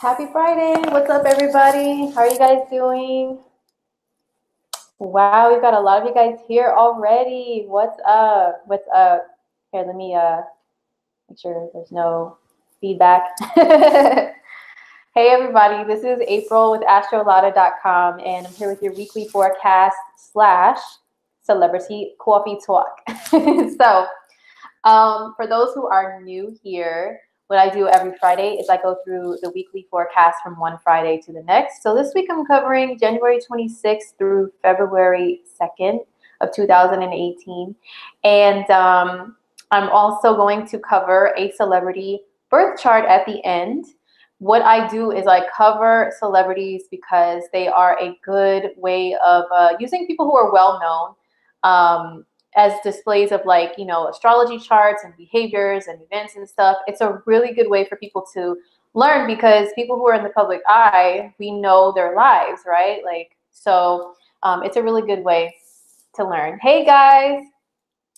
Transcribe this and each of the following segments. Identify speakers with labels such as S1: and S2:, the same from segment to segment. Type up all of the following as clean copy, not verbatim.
S1: Happy Friday. What's up, everybody? How are you guys doing? Wow, we've got a lot of you guys here already. What's up? What's up? Here, let me make sure there's no feedback. Hey, everybody. This is April with Astrologer.com, and I'm here with your weekly forecast / celebrity coffee talk. So, for those who are new here, what I do every Friday is I go through the weekly forecast from one Friday to the next. So this week I'm covering January 26th through February 2nd of 2018. And I'm also going to cover a celebrity birth chart at the end. What I do is I cover celebrities because they are a good way of using people who are well known as displays of, like, you know, astrology charts and behaviors and events and stuff. It's a really good way for people to learn, because people who are in the public eye, we know their lives, right? Like, so it's a really good way to learn. Hey guys,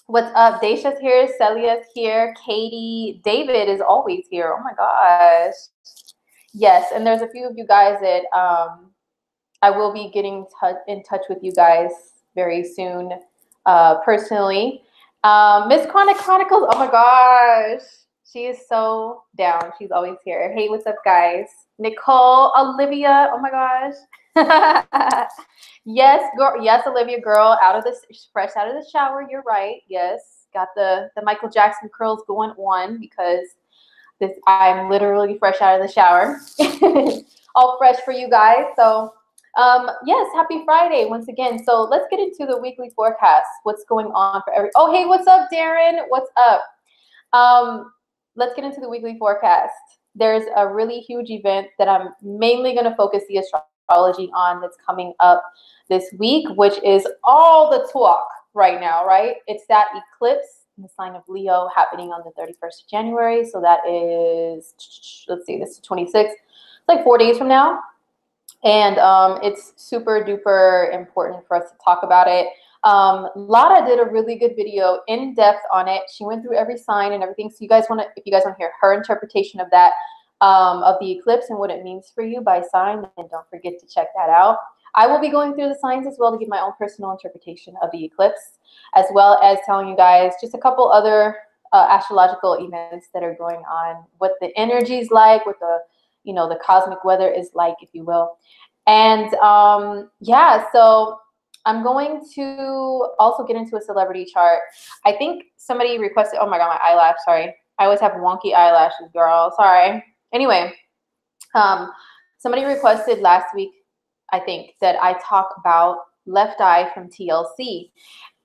S1: what's up? Daisha's here, Celia's here, Katie, David is always here. Oh my gosh. Yes, and there's a few of you guys that I will be getting in touch with you guys very soon. Personally. Miss Chronic Chronicles, oh my gosh, she is so down. She's always here. Hey, what's up, guys? Nicole, Olivia, oh my gosh. Yes, girl, yes, Olivia, girl, fresh out of the shower. You're right. Yes, got the Michael Jackson curls going on, because I'm literally fresh out of the shower. All fresh for you guys. So yes, happy Friday once again. So let's get into the weekly forecast. What's going on for oh, hey, what's up, Darren? What's up? Let's get into the weekly forecast. There's a really huge event that I'm mainly going to focus the astrology on that's coming up this week, which is all the talk right now, right? It's that eclipse in the sign of Leo happening on the 31st of January. So that is, let's see, this is 26th. It's like 4 days from now. And it's super duper important for us to talk about it. Lada did a really good video in depth on it. She went through every sign and everything. So if you guys want to hear her interpretation of that, of the eclipse and what it means for you by sign, then don't forget to check that out. I will be going through the signs as well to give my own personal interpretation of the eclipse, as well as telling you guys just a couple other astrological events that are going on, what the energy's like, what the the cosmic weather is like, if you will. And yeah, so I'm going to also get into a celebrity chart. I think somebody requested, oh my God, my eyelash, sorry. I always have wonky eyelashes, girl, sorry. Anyway, somebody requested last week, I think, that I talk about Left Eye from TLC.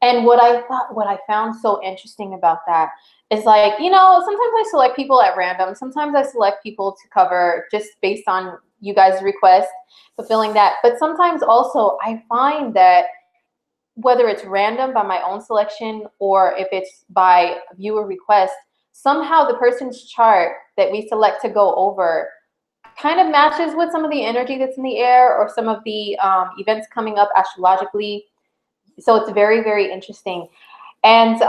S1: And what I found so interesting about that is, like, sometimes I select people at random. Sometimes I select people to cover just based on you guys' request, fulfilling that. But sometimes also I find that whether it's random by my own selection or if it's by viewer request, somehow the person's chart that we select to go over kind of matches with some of the energy that's in the air or some of the events coming up astrologically. So it's very, very interesting. And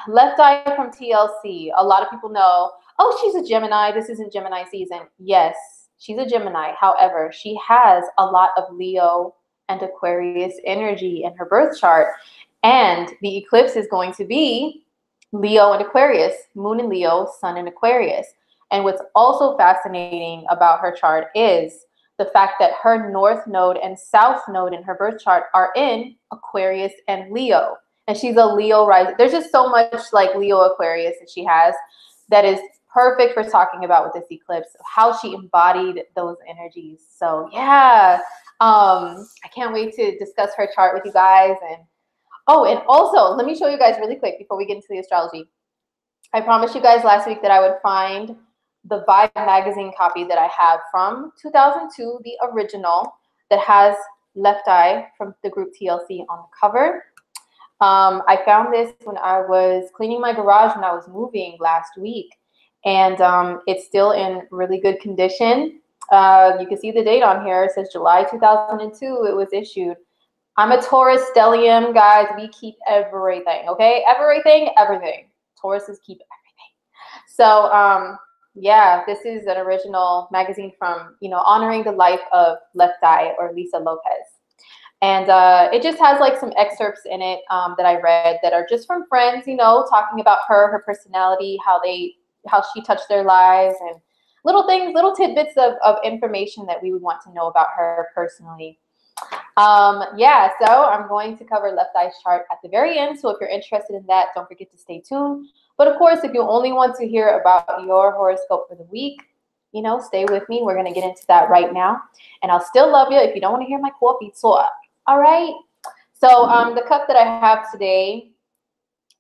S1: Left Eye from TLC, a lot of people know, oh, she's a Gemini. This isn't Gemini season. Yes, she's a Gemini. However, she has a lot of Leo and Aquarius energy in her birth chart. And the eclipse is going to be Leo and Aquarius, Moon in Leo, Sun in Aquarius. And what's also fascinating about her chart is the fact that her North Node and South Node in her birth chart are in Aquarius and Leo. And she's a Leo rising. There's just so much like Leo Aquarius that she has that is perfect for talking about with this eclipse, how she embodied those energies. So yeah, I can't wait to discuss her chart with you guys. And oh, and also let me show you guys really quick before we get into the astrology. I promised you guys last week that I would find the Vibe magazine copy that I have from 2002, the original, that has Left Eye from the group TLC on the cover. I found this when I was cleaning my garage when I was moving last week, and it's still in really good condition. You can see the date on here. It says July 2002 it was issued. I'm a Taurus stellium, guys. We keep everything, okay? Everything. Tauruses keep everything. So yeah, this is an original magazine from, honoring the life of Left Eye, or Lisa Lopez. And it just has like some excerpts in it that I read that are just from friends, talking about her personality, how she touched their lives, and little things, little tidbits of information that we would want to know about her personally. Yeah, so I'm going to cover Left Eye's chart at the very end. So if you're interested in that, don't forget to stay tuned. But of course, if you only want to hear about your horoscope for the week, stay with me. We're going to get into that right now. And I'll still love you if you don't want to hear my coffee talk. All right. So the cup that I have today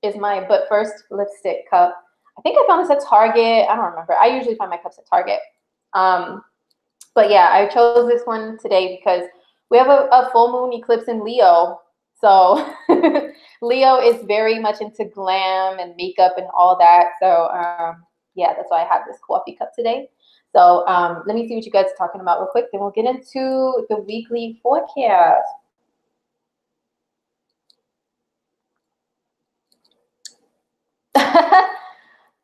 S1: is my But First lipstick cup. I think I found this at Target. I don't remember. I usually find my cups at Target. But yeah, I chose this one today because we have a full moon eclipse in Leo. So Leo is very much into glam and makeup and all that. So yeah, that's why I have this coffee cup today. So let me see what you guys are talking about real quick. Then we'll get into the weekly forecast.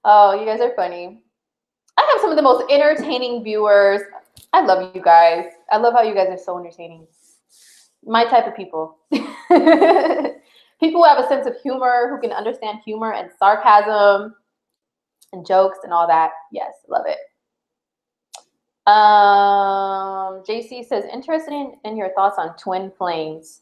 S1: Oh, you guys are funny. I have some of the most entertaining viewers. I love you guys. I love how you guys are so entertaining. My type of people. People who have a sense of humor, who can understand humor and sarcasm and jokes and all that. Yes, love it. JC says, interested in your thoughts on twin flames.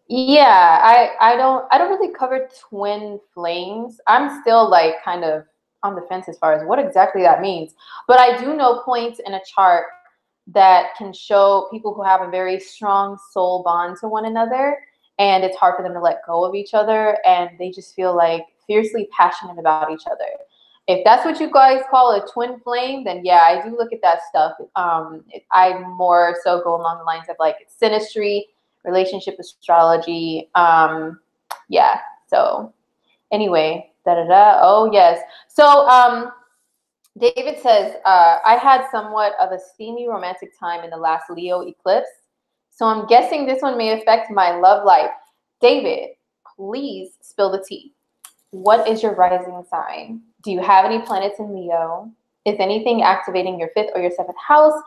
S1: Yeah, I don't really cover twin flames. I'm still like kind of on the fence as far as what exactly that means. But I do know points in a chart that can show people who have a very strong soul bond to one another, and it's hard for them to let go of each other, and they just feel like fiercely passionate about each other. If that's what you guys call a twin flame, then yeah, I do look at that stuff. I more so go along the lines of like synastry, relationship astrology. Yeah, so anyway, oh yes. So David says, I had somewhat of a steamy romantic time in the last Leo eclipse, so I'm guessing this one may affect my love life. David, please spill the tea. What is your rising sign? Do you have any planets in Leo? Is anything activating your 5th or your 7th house?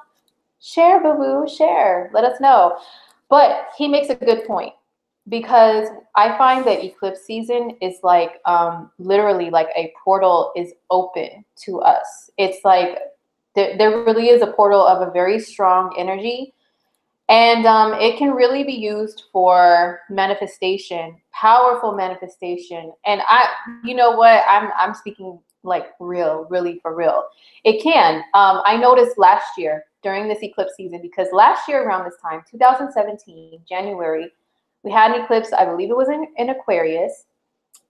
S1: Share, boo-boo, share. Let us know. But he makes a good point, because I find that eclipse season is like literally like a portal is open to us. It's like there really is a portal of a very strong energy, and it can really be used for manifestation, powerful manifestation. And you know what, I'm speaking like really for real. It can. I noticed last year during this eclipse season, because last year around this time, 2017, January, we had an eclipse. I believe it was in Aquarius.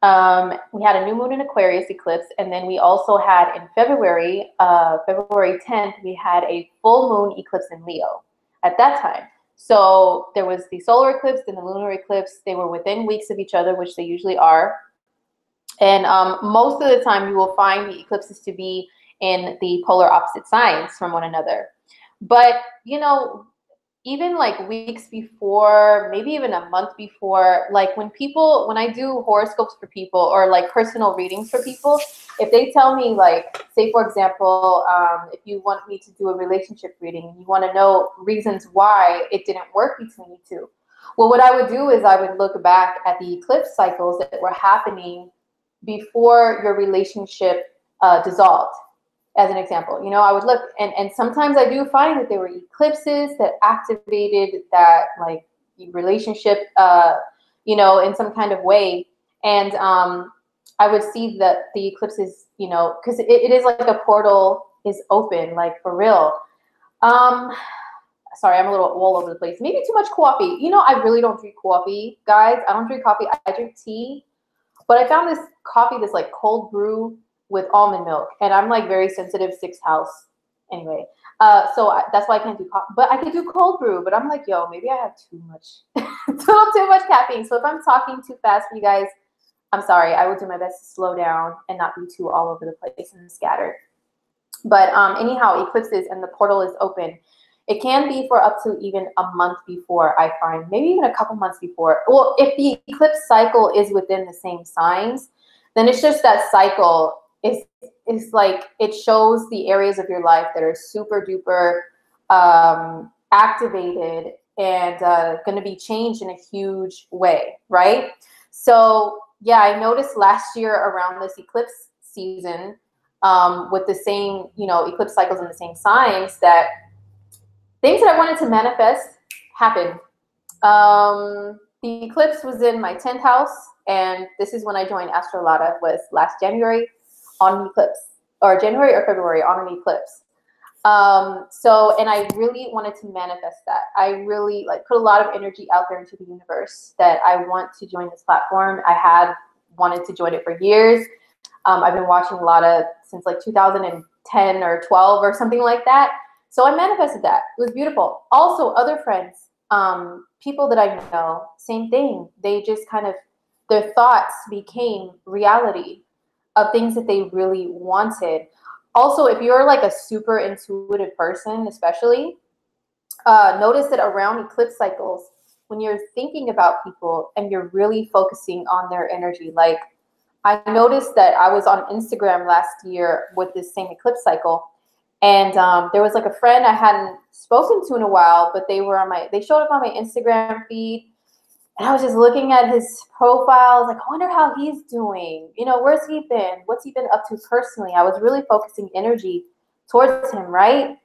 S1: We had a new moon in Aquarius eclipse, and then we also had in February 10th, we had a full moon eclipse in Leo at that time. So there was the solar eclipse and the lunar eclipse. They were within weeks of each other, which they usually are. And most of the time you will find the eclipses to be in the polar opposite signs from one another. But, even like weeks before, maybe even a month before, like when I do horoscopes for people or like personal readings for people, if they tell me, like, say for example, if you want me to do a relationship reading and you want to know reasons why it didn't work between you two, well, what I would do is I would look back at the eclipse cycles that were happening before your relationship dissolved. As an example, I would look, and sometimes I do find that there were eclipses that activated that like relationship, in some kind of way. And I would see that the eclipses, because it is like a portal is open, like for real. Sorry, I'm a little all over the place. Maybe too much coffee. I really don't drink coffee, guys. I don't drink coffee. I drink tea. But I found this coffee, this like cold brew with almond milk, and I'm like very sensitive, 6th house. Anyway, so that's why I can't do coffee. But I could do cold brew. But I'm like, yo, maybe I have too much, too much caffeine. So if I'm talking too fast for you guys, I'm sorry. I will do my best to slow down and not be too all over the place and scattered. But anyhow, eclipses and the portal is open. It can be for up to even a month before, I find, maybe even a couple months before. Well, if the eclipse cycle is within the same signs, then it's just that cycle is is like, it shows the areas of your life that are super duper activated and going to be changed in a huge way, right? So yeah, I noticed last year around this eclipse season, with the same, you know, eclipse cycles in the same signs, that things that I wanted to manifest happened. The eclipse was in my 10th house, and this is when I joined Lada, was last January on an eclipse, or January or February on an eclipse. So, and I really wanted to manifest that. I really like put a lot of energy out there into the universe that I want to join this platform. I had wanted to join it for years. I've been watching Lada since like 2010 or 12 or something like that. So I manifested that. It was beautiful. Also, other friends, people that I know, same thing. They just kind of, their thoughts became reality of things that they really wanted. Also, if you're like a super intuitive person, especially, notice that around eclipse cycles, when you're thinking about people and you're really focusing on their energy, like I noticed that I was on Instagram last year with this same eclipse cycle, and there was like a friend I hadn't spoken to in a while, but they showed up on my Instagram feed, and I was just looking at his profile, like, I wonder how he's doing. You know, where's he been? What's he been up to personally? I was really focusing energy towards him, right?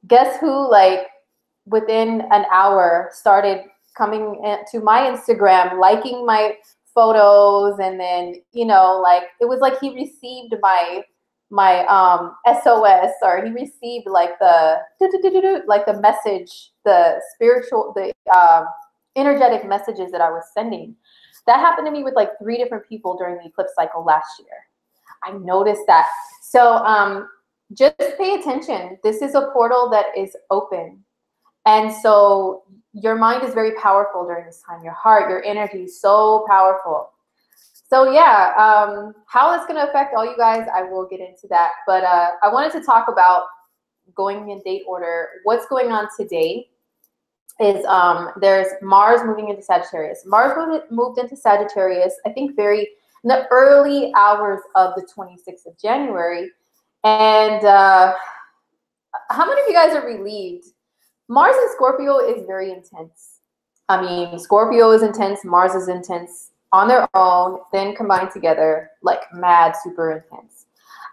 S1: Guess who, like, within an hour started coming to my Instagram, liking my photos, and then, you know, like, it was like he received my SOS, or he received like the message, the spiritual, the energetic messages that I was sending. That happened to me with like 3 different people during the eclipse cycle last year. I noticed that. So just pay attention. This is a portal that is open. And so your mind is very powerful during this time. Your heart, your energy is so powerful. So yeah, how it's going to affect all you guys, I will get into that. But I wanted to talk about going in date order. What's going on today is there's Mars moving into Sagittarius. Mars moved into Sagittarius, I think, in the early hours of the 26th of January. And how many of you guys are relieved? Mars in Scorpio is very intense. I mean, Scorpio is intense, Mars is intense on their own, then combined together, like mad, super intense.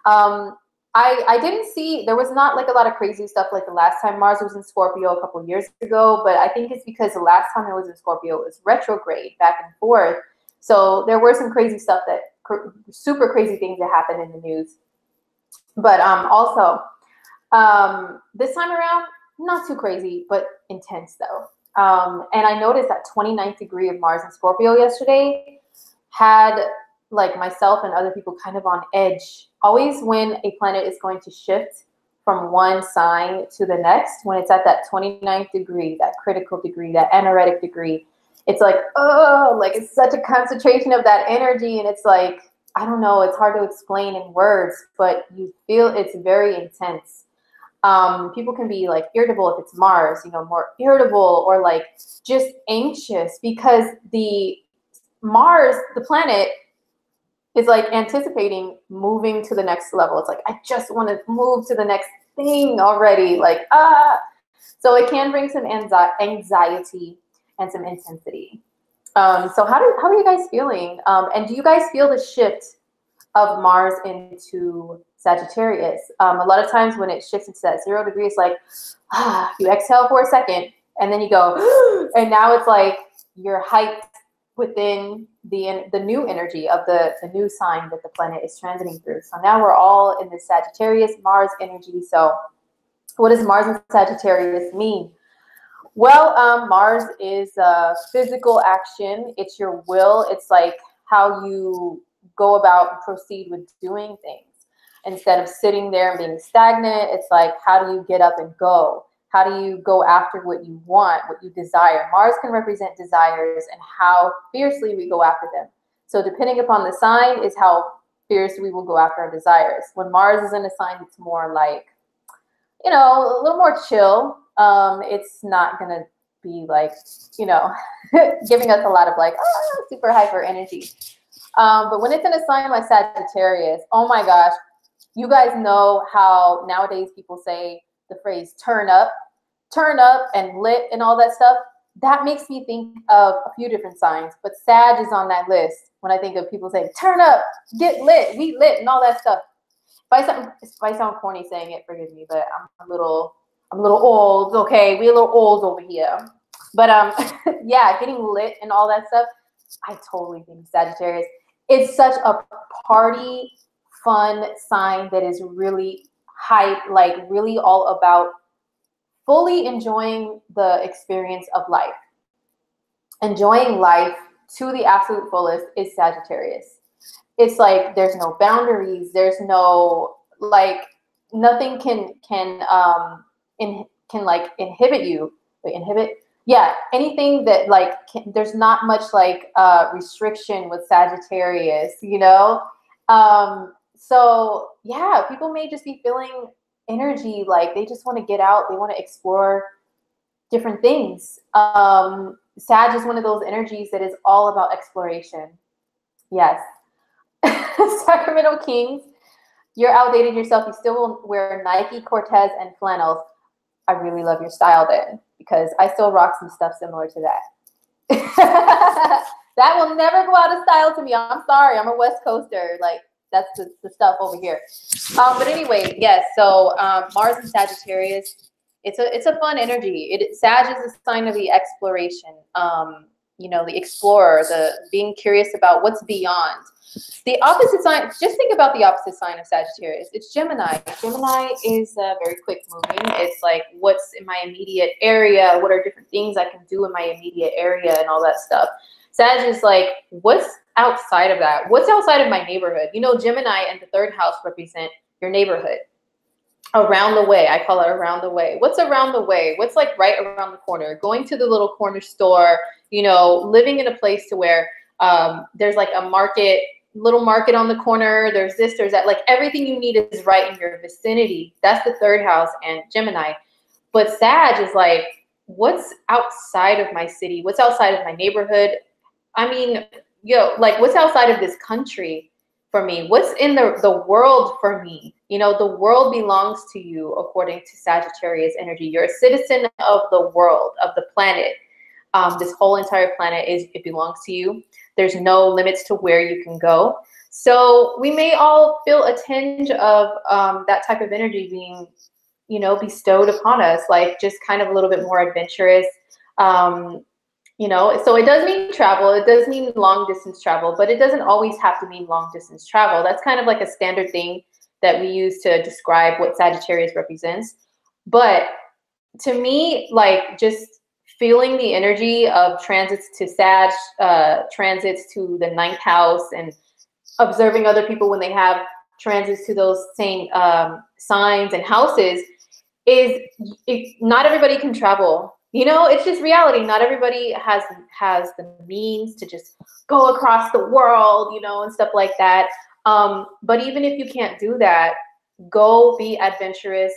S1: I didn't see, there was not like a lot of crazy stuff like the last time Mars was in Scorpio a couple years ago, but I think it's because the last time it was in Scorpio, it was retrograde back and forth. So there were some crazy stuff super crazy things that happened in the news. But also, this time around, not too crazy, but intense though. And I noticed that 29th degree of Mars in Scorpio yesterday had like myself and other people kind of on edge. Always when a planet is going to shift from one sign to the next, when it's at that 29th degree, that critical degree, that anaretic degree, it's like, oh, like it's such a concentration of that energy. And it's like, I don't know, it's hard to explain in words, but you feel it's very intense. People can be like irritable if it's Mars, you know, more irritable, or like just anxious, because the Mars, the planet, is like anticipating moving to the next level. It's like, I just want to move to the next thing already. Like, so it can bring some anxiety and some intensity. So how are you guys feeling? And do you guys feel the shift of Mars into Sagittarius? A lot of times when it shifts into that 0 degree, it's like, you exhale for a second and then you go, and now it's like you're hyped within the new energy of the new sign that the planet is transiting through. So now we're all in the Sagittarius Mars energy. So what does Mars and Sagittarius mean? Well, Mars is physical action. It's your will. It's like how you go about and proceed with doing things. Instead of sitting there and being stagnant, it's like, how do you get up and go? How do you go after what you want, what you desire? Mars can represent desires and how fiercely we go after them. So depending upon the sign is how fiercely we will go after our desires. When Mars is in a sign, it's more like, you know, a little more chill. It's not going to be like, you know, giving us a lot of like, super hyper energy. But when it's in a sign like Sagittarius, oh my gosh, You guys know how nowadays people say the phrase turn up and lit and all that stuff. That makes me think of a few different signs, but Sag is on that list when I think of people saying turn up, get lit, we lit, and all that stuff. If I sound corny saying it, forgive me, but I'm a little old. Okay, we a little old over here. But yeah, getting lit and all that stuff. I totally think Sagittarius. It's such a party, fun sign that is really hype, like really all about fully enjoying the experience of life. Enjoying life to the absolute fullest is Sagittarius. It's like there's no boundaries. There's no like nothing can like inhibit you. Wait, inhibit? Yeah, anything that like there's not much like restriction with Sagittarius, you know. So yeah, people may just be feeling energy like they just want to get out. They want to explore different things. Sag is one of those energies that is all about exploration. Yes. Sacramento Kings, you're outdated yourself. You still will wear Nike, Cortez, and flannels. I really love your style then, because I still rock some stuff similar to that. That will never go out of style to me. I'm sorry. I'm a West Coaster. Like, that's the stuff over here. But anyway, yes. So Mars and Sagittarius, it's a fun energy. Sag is a sign of the exploration. You know, the explorer, the being curious about what's beyond. The opposite sign, just think about the opposite sign of Sagittarius. It's Gemini. Gemini is very quick moving. It's like, what's in my immediate area? What are different things I can do in my immediate area and all that stuff? Sag is like, what's outside of that? What's outside of my neighborhood? You know, Gemini and the third house represent your neighborhood. Around the way. I call it around the way. What's around the way? What's like right around the corner? Going to the little corner store, you know, living in a place to where there's like a market, little market on the corner. There's this, there's that. Like everything you need is right in your vicinity. That's the third house and Gemini. But Sag is like, what's outside of my city? What's outside of my neighborhood? I mean, yo, like what's outside of this country for me? What's in the world for me? You know, the world belongs to you according to Sagittarius energy. You're a citizen of the world, of the planet. This whole entire planet it belongs to you. There's no limits to where you can go. So we may all feel a tinge of that type of energy being, you know, bestowed upon us, like just kind of a little bit more adventurous. You know, so it does mean travel. It does mean long distance travel, but it doesn't always have to mean long distance travel. That's kind of like a standard thing that we use to describe what Sagittarius represents. But to me, like just feeling the energy of transits to Sag, transits to the 9th house, and observing other people when they have transits to those same signs and houses not everybody can travel. You know, it's just reality. Not everybody has the means to just go across the world, you know, and stuff like that. But even if you can't do that, go be adventurous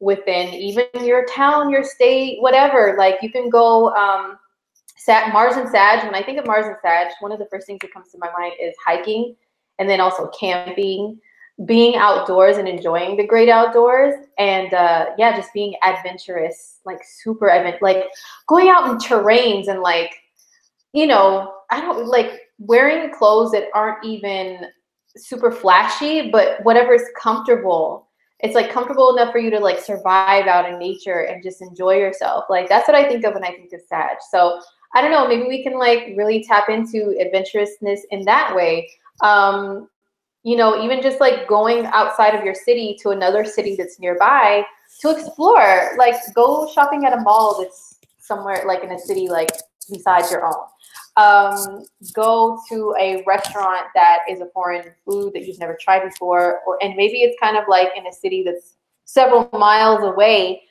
S1: within even your town, your state, whatever. Like you can go Mars and Sag. When I think of Mars and Sag, one of the first things that comes to my mind is hiking, and then also camping, being outdoors and enjoying the great outdoors, and yeah, just being adventurous, like super like going out in terrains and like, you know, I don't like wearing clothes that aren't even super flashy, but whatever is comfortable. It's like comfortable enough for you to like survive out in nature and just enjoy yourself. Like that's what I think of when I think of Sag. So I don't know, maybe we can like really tap into adventurousness in that way. You know, even just like going outside of your city to another city that's nearby to explore, like go shopping at a mall that's somewhere like in a city like besides your own. Go to a restaurant that is a foreign food that you've never tried before, and maybe it's kind of like in a city that's several miles away,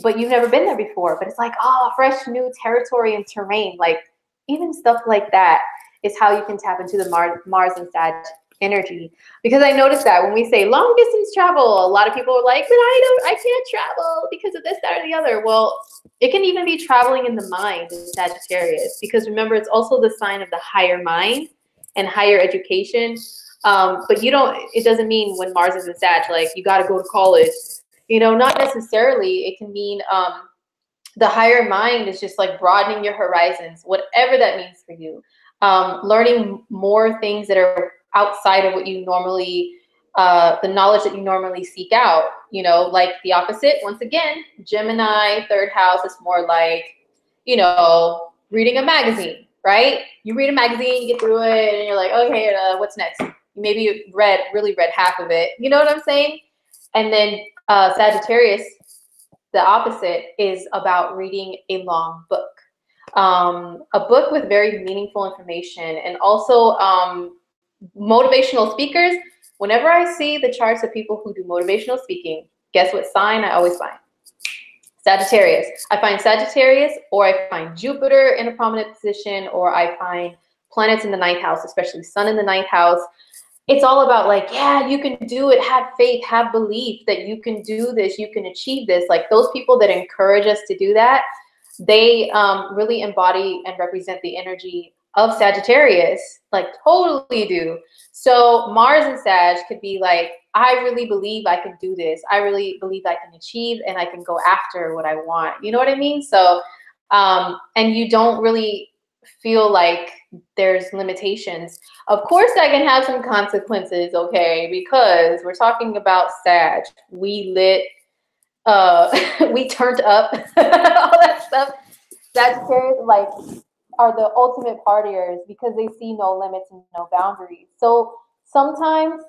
S1: but you've never been there before, but it's like, oh, fresh new territory and terrain. Like even stuff like that is how you can tap into the Mars and Sag energy. Because I noticed that when we say long distance travel, a lot of people are like, but I can't travel because of this, that, or the other. Well, it can even be traveling in the mind in Sagittarius, because remember, it's also the sign of the higher mind and higher education. But it doesn't mean when Mars is in Sag, like you got to go to college, not necessarily. It can mean, the higher mind is just like broadening your horizons, whatever that means for you. Learning more things that are outside of what you normally, the knowledge that you normally seek out, like the opposite. Once again, Gemini, third house is more like, reading a magazine, right? You read a magazine, you get through it, and you're like, okay, what's next? Maybe you really read half of it. You know what I'm saying? And then Sagittarius, the opposite, is about reading a long book. A book with very meaningful information, and also motivational speakers. Whenever I see the charts of people who do motivational speaking, guess what sign I always find? Sagittarius. I find Sagittarius, or I find Jupiter in a prominent position, or I find planets in the ninth house, especially Sun in the ninth house. It's all about like, yeah, you can do it. Have faith, have belief that you can do this, you can achieve this. Like those people that encourage us to do that, they really embody and represent the energy of Sagittarius, like totally do. So Mars and Sag could be like, I really believe I can do this. I really believe I can achieve and I can go after what I want. You know what I mean? So, and you don't really feel like there's limitations. Of course, that can have some consequences, okay? Because we're talking about Sag. We lit, we turned up, all that stuff. Sagittarius, like, are the ultimate partiers because they see no limits and no boundaries. So sometimes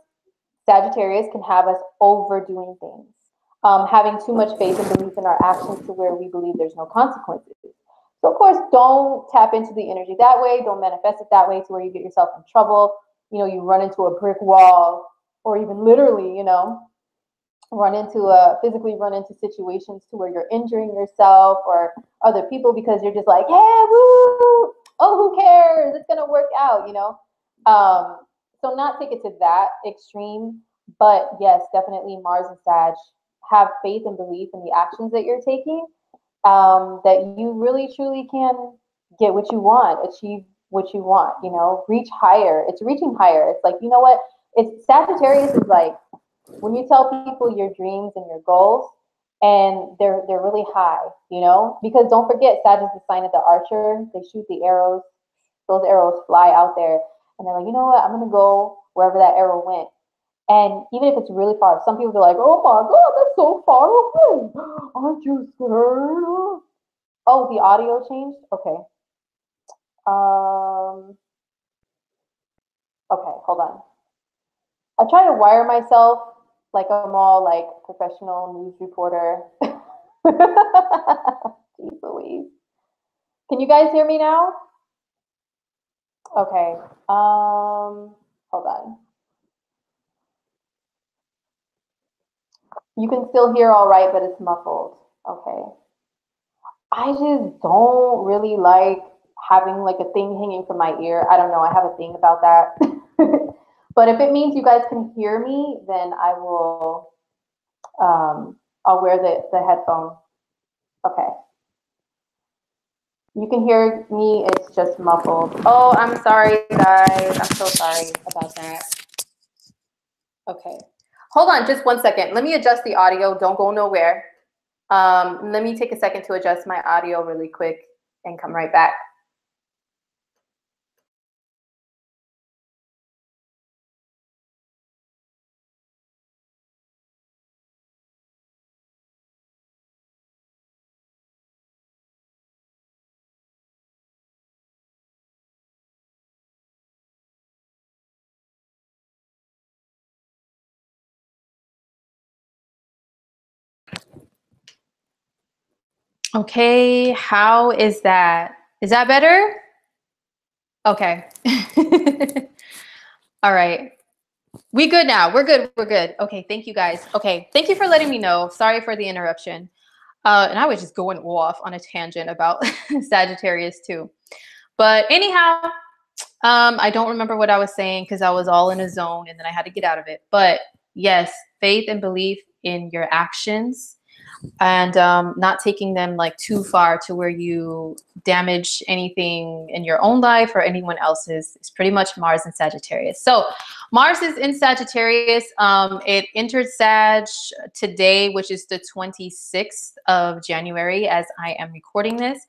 S1: Sagittarius can have us overdoing things, having too much faith and belief in our actions to where we believe there's no consequences. So of course, don't tap into the energy that way. Don't manifest it that way to where you get yourself in trouble. You run into a brick wall, or even literally, physically run into situations to where you're injuring yourself or other people because you're just like, hey, woo, oh, who cares? It's gonna work out, So not take it to that extreme, but yes, definitely Mars and Sag. Have faith and belief in the actions that you're taking, that you really truly can get what you want, achieve what you want, reach higher. It's reaching higher. It's like, you know what? It's Sagittarius is like when you tell people your dreams and your goals and they're really high, because don't forget, Sag is the sign of the archer. They shoot the arrows. Those arrows fly out there and they're like, you know what? I'm going to go wherever that arrow went. And even if it's really far, some people be like, oh my God, that's so far away. Aren't you scared? Oh, the audio changed? Okay. Okay, hold on. I try to wire myself like I'm all like professional news reporter. Jeez Louise. Can you guys hear me now? Okay. Hold on. You can still hear all right, but it's muffled. Okay. I just don't really like having like a thing hanging from my ear. I don't know. I have a thing about that. But if it means you guys can hear me, then I will, I'll wear the headphone. Okay. You can hear me, it's just muffled. Oh, I'm sorry, guys. I'm so sorry about that. Okay. Hold on just 1 second. Let me adjust the audio. Don't go nowhere. Let me take a second to adjust my audio really quick and come right back. Okay, how is that? Is that better? Okay. All right. We good now. We're good. We're good. Okay, thank you guys. Okay, thank you for letting me know. Sorry for the interruption. And I was just going off on a tangent about Sagittarius too. But anyhow, I don't remember what I was saying because I was all in a zone and then I had to get out of it. But yes, faith and belief in your actions. and not taking them like too far to where you damage anything in your own life or anyone else's. It's pretty much Mars in Sagittarius. So Mars is in Sagittarius. It entered Sag today, which is the 26th of January as I am recording this.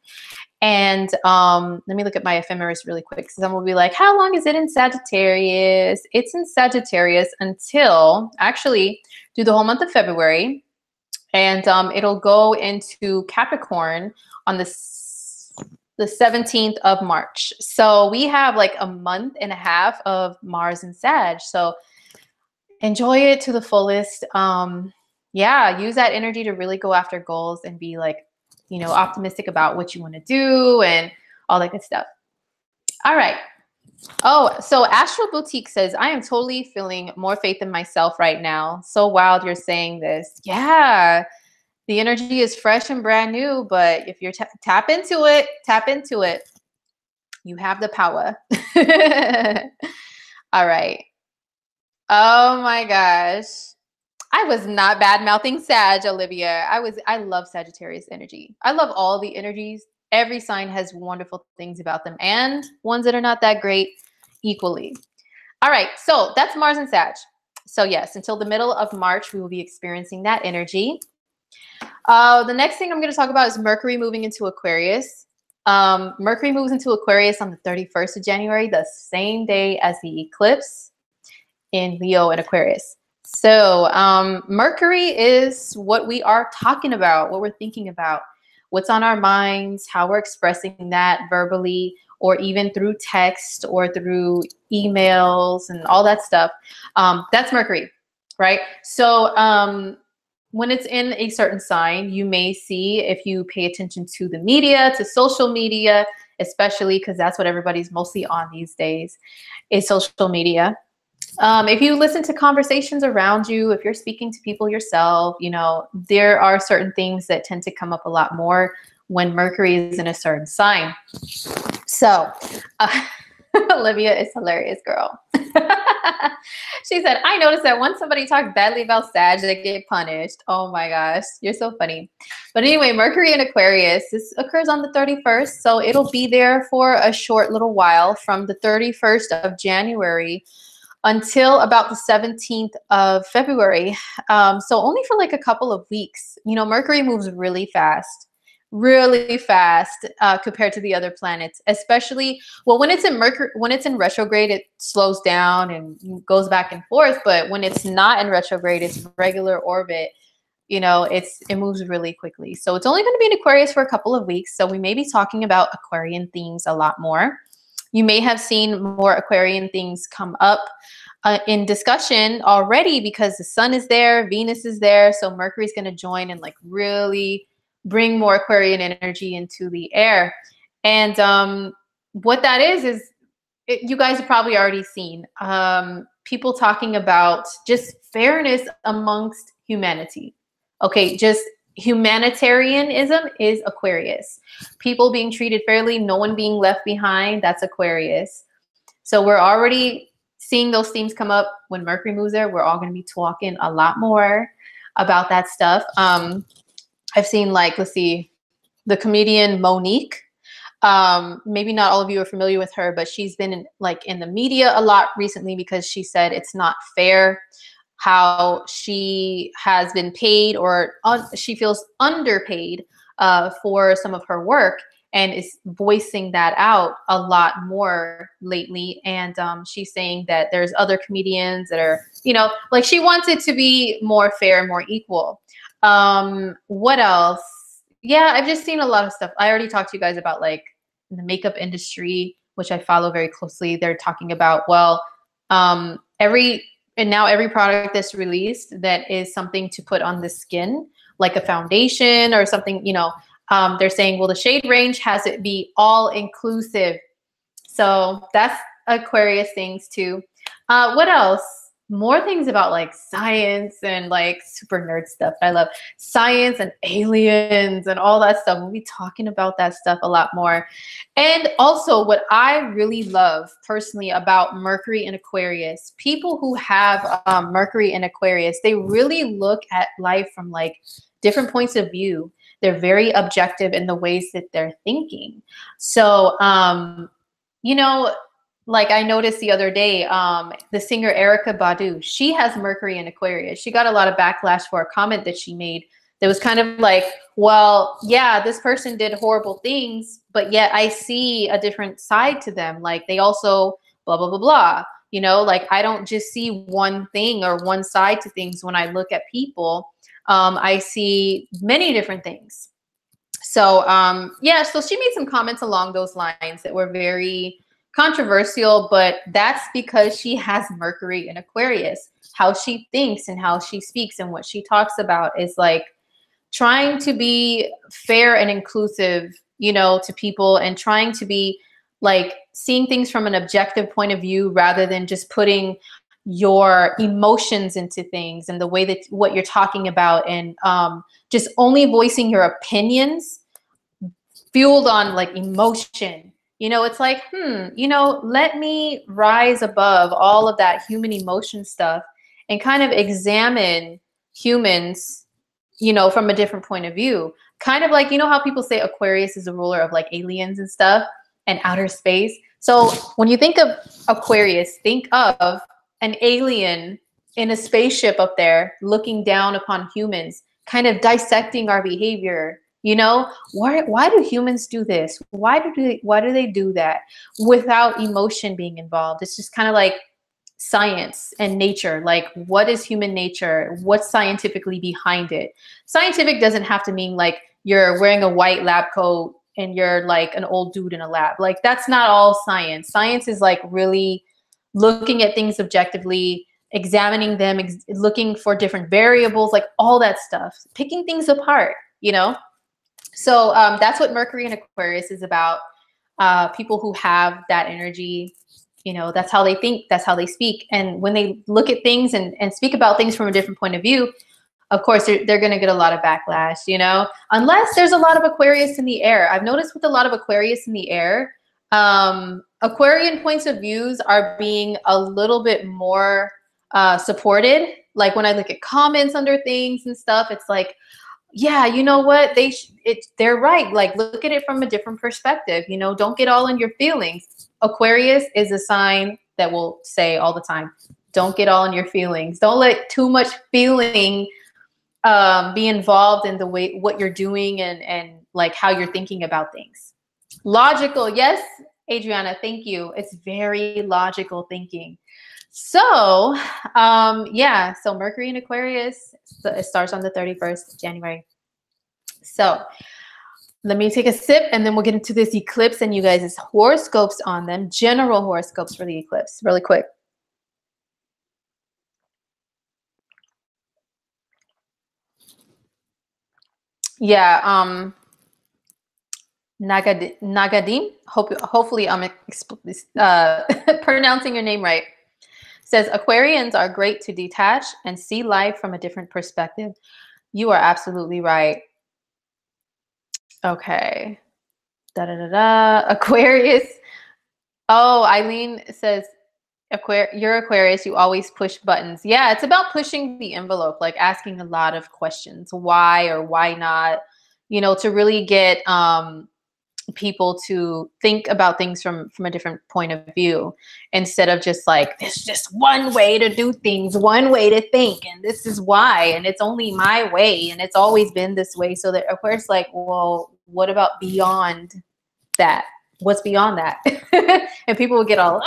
S1: And let me look at my ephemeris really quick, because someone will be like, how long is it in Sagittarius? It's in Sagittarius until, actually, through the whole month of February. And it'll go into Capricorn on the 17th of March. So we have like a month and a half of Mars and Sag. So enjoy it to the fullest. Yeah, use that energy to really go after goals and be like, you know, optimistic about what you want to do and all that good stuff. All right. Oh, so Astro Boutique says, I am totally feeling more faith in myself right now. So wild you're saying this. Yeah, the energy is fresh and brand new, but if you're tap into it, you have the power. All right. Oh my gosh. I was not bad-mouthing Sag, Olivia. I love Sagittarius energy. I love all the energies. Every sign has wonderful things about them, and ones that are not that great equally. All right, so that's Mars and Sag. So yes, until the middle of March, we will be experiencing that energy. The next thing I'm going to talk about is Mercury moving into Aquarius. Mercury moves into Aquarius on the 31st of January, the same day as the eclipse in Leo and Aquarius. So Mercury is what we are talking about, what we're thinking about, what's on our minds, how we're expressing that verbally or even through text or through emails and all that stuff. That's Mercury, right? So when it's in a certain sign, you may see, if you pay attention to the media, to social media, especially because that's what everybody's mostly on these days, is social media. If you listen to conversations around you, if you're speaking to people yourself, you know, there are certain things that tend to come up a lot more when Mercury is in a certain sign. So Olivia is hilarious, girl. She said, I noticed that once somebody talks badly about Sag, they get punished. Oh my gosh, you're so funny. But anyway, Mercury in Aquarius, this occurs on the 31st. So it'll be there for a short little while, from the 31st of January until about the 17th of February. So only for like a couple of weeks. You know, Mercury moves really fast compared to the other planets, especially, well, when it's in retrograde, it slows down and goes back and forth. But when it's not in retrograde, it's regular orbit, you know, it moves really quickly. So it's only going to be in Aquarius for a couple of weeks. So we may be talking about Aquarian themes a lot more. You may have seen more Aquarian things come up in discussion already, because the sun is there, Venus is there. So Mercury's going to join and like really bring more Aquarian energy into the air. And what that is you guys have probably already seen people talking about just fairness amongst humanity. Okay, just humanitarianism is Aquarius. People being treated fairly, no one being left behind, that's Aquarius. So we're already seeing those themes come up. When Mercury moves there, we're all going to be talking a lot more about that stuff. I've seen, like, let's see, the comedian Monique. Maybe not all of you are familiar with her, but she's been in the media a lot recently because she said it's not fair how she has been paid, or she feels underpaid for some of her work, and is voicing that out a lot more lately. And she's saying that there's other comedians that are, you know, like, she wants it to be more fair and more equal. What else? Yeah, I've just seen a lot of stuff. I already talked to you guys about, like, the makeup industry, which I follow very closely. They're talking about, well, every product that's released that is something to put on the skin, like a foundation or something, you know, they're saying, well, the shade range has it be all inclusive. So that's Aquarius things too. What else? More things about, like, science and, like, super nerd stuff. I love science and aliens and all that stuff. We'll be talking about that stuff a lot more. And also, what I really love personally about Mercury in Aquarius, people who have Mercury in Aquarius, they really look at life from, like, different points of view. They're very objective in the ways that they're thinking. So, you know, like I noticed the other day, the singer Erykah Badu, she has Mercury in Aquarius. She got a lot of backlash for a comment that she made that was kind of like, well, yeah, this person did horrible things, but yet I see a different side to them. Like they also blah, blah, blah, blah. You know, like I don't just see one thing or one side to things when I look at people. I see many different things. So yeah, so she made some comments along those lines that were very controversial, but that's because she has Mercury in Aquarius. How she thinks and how she speaks and what she talks about is like trying to be fair and inclusive, you know, to people, and trying to be like seeing things from an objective point of view rather than just putting your emotions into things and the way that what you're talking about, and just only voicing your opinions fueled on like emotion. You know, it's like, you know, let me rise above all of that human emotion stuff and kind of examine humans, you know, from a different point of view. Kind of like, you know how people say Aquarius is a ruler of like aliens and stuff and outer space. So when you think of Aquarius, think of an alien in a spaceship up there looking down upon humans, kind of dissecting our behavior. You know, why do humans do this? Why do they do that without emotion being involved? It's just kind of like science and nature. Like, what is human nature? What's scientifically behind it? Scientific doesn't have to mean like you're wearing a white lab coat and you're like an old dude in a lab. Like, that's not all science. Science is like really looking at things objectively, examining them, looking for different variables, like all that stuff, picking things apart, you know? So that's what Mercury in Aquarius is about. People who have that energy, you know, that's how they think, that's how they speak. And when they look at things and speak about things from a different point of view, of course, they're going to get a lot of backlash, you know, unless there's a lot of Aquarius in the air. I've noticed with a lot of Aquarius in the air, Aquarian points of views are being a little bit more supported. Like when I look at comments under things and stuff, it's like, yeah, you know what? They're right. Like, look at it from a different perspective. You know, don't get all in your feelings. Aquarius is a sign that will say all the time, don't get all in your feelings. Don't let too much feeling be involved in the way what you're doing and like how you're thinking about things. Logical, yes, Adriana, thank you. It's very logical thinking. So, yeah, so Mercury in Aquarius, so it starts on the 31st of January. So let me take a sip and then we'll get into this eclipse and you guys' horoscopes on them, general horoscopes for the eclipse, really quick. Yeah, Nagadin, hopefully I'm pronouncing your name right. Says Aquarians are great to detach and see life from a different perspective. You are absolutely right. Okay. Aquarius. Oh, Eileen says you're Aquarius, you always push buttons. Yeah, it's about pushing the envelope, like asking a lot of questions. Why or why not? You know, to really get people to think about things from a different point of view, instead of just like, there's just one way to do things, one way to think, and this is why, and it's only my way, and it's always been this way. So that, of course, like, well, what about beyond that? What's beyond that? And people will get all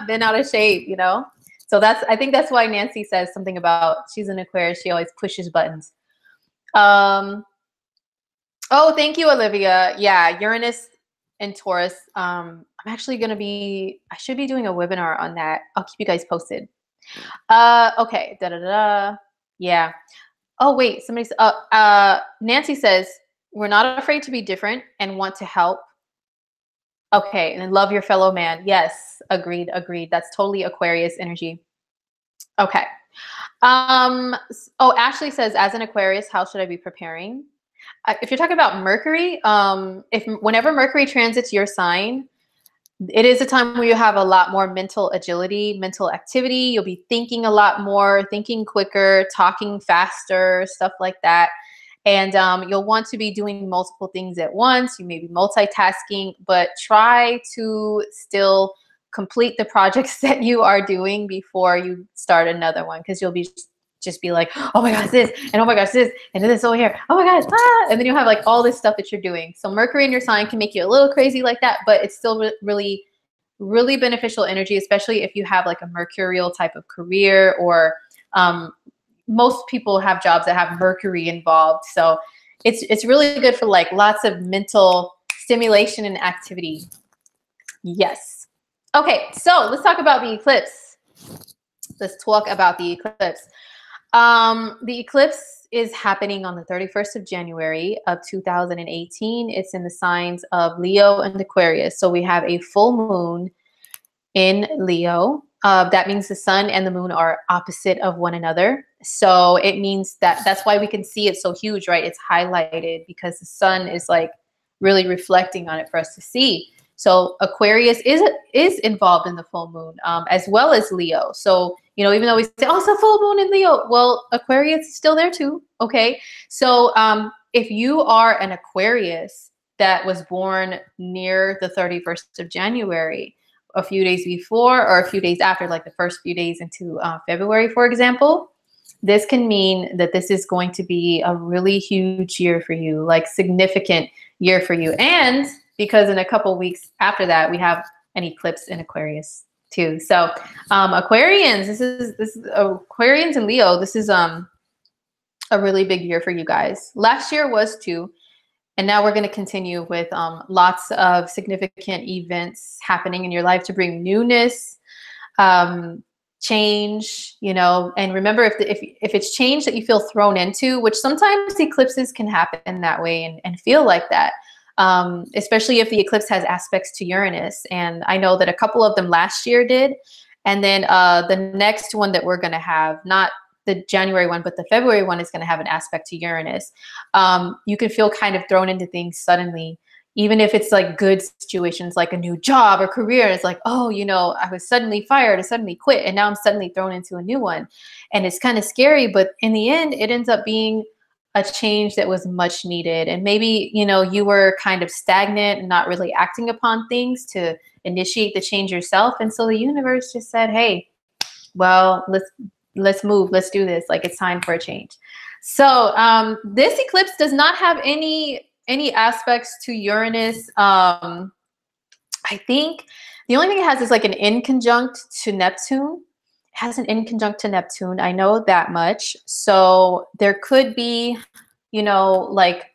S1: bent out of shape, you know? So I think that's why Nancy says something about, she's an Aquarius, she always pushes buttons. Oh, thank you, Olivia. Yeah, Uranus and Taurus. I'm actually I should be doing a webinar on that. I'll keep you guys posted. Okay. Yeah. Oh, wait, Nancy says, we're not afraid to be different and want to help. Okay, and love your fellow man. Yes, agreed. That's totally Aquarius energy. Okay. Oh, Ashley says, as an Aquarius, how should I be preparing? If you're talking about Mercury, whenever Mercury transits your sign, it is a time where you have a lot more mental agility, mental activity. You'll be thinking a lot more, thinking quicker, talking faster, stuff like that. And you'll want to be doing multiple things at once. You may be multitasking, but try to still complete the projects that you are doing before you start another one, because you'll be just be like, oh my gosh, this, and oh my gosh, this, and then this over here, oh my gosh, ah, and then you have like all this stuff that you're doing. So Mercury in your sign can make you a little crazy like that, but it's still really, really beneficial energy, especially if you have like a mercurial type of career, or most people have jobs that have Mercury involved. So it's really good for like lots of mental stimulation and activity. Yes. Okay, so let's talk about the eclipse. Let's talk about the eclipse. The eclipse is happening on the 31st of January of 2018. It's in the signs of Leo and Aquarius. So we have a full moon in Leo. That means the sun and the moon are opposite of one another. So it means that's why we can see it so huge, right? It's highlighted because the sun is like really reflecting on it for us to see. So Aquarius is involved in the full moon, as well as Leo. So, you know, even though we say, oh, it's a full moon in Leo, well, Aquarius is still there too, okay? So if you are an Aquarius that was born near the 31st of January, a few days before or a few days after, like the first few days into February, for example, this can mean that this is going to be a really huge year for you, like significant year for you. And because in a couple weeks after that, we have an eclipse in Aquarius too. So Aquarians, this is Aquarians and Leo, this is a really big year for you guys. Last year was too. And now we're going to continue with lots of significant events happening in your life to bring newness, change, you know. And remember, if it's change that you feel thrown into, which sometimes eclipses can happen that way and feel like that, especially if the eclipse has aspects to Uranus. And I know that a couple of them last year did. And then the next one that we're going to have, not the January one, but the February one is going to have an aspect to Uranus. You can feel kind of thrown into things suddenly, even if it's like good situations, like a new job or career. It's like, oh, you know, I was suddenly fired or suddenly quit, and now I'm suddenly thrown into a new one. And it's kind of scary, but in the end, it ends up being a change that was much needed. And maybe, you know, you were kind of stagnant and not really acting upon things to initiate the change yourself. And so the universe just said, hey, well, let's move, let's do this. Like, it's time for a change. So this eclipse does not have any aspects to Uranus. I think the only thing it has is like an inconjunct to Neptune. It has an inconjunct to Neptune. I know that much. So there could be, you know, like,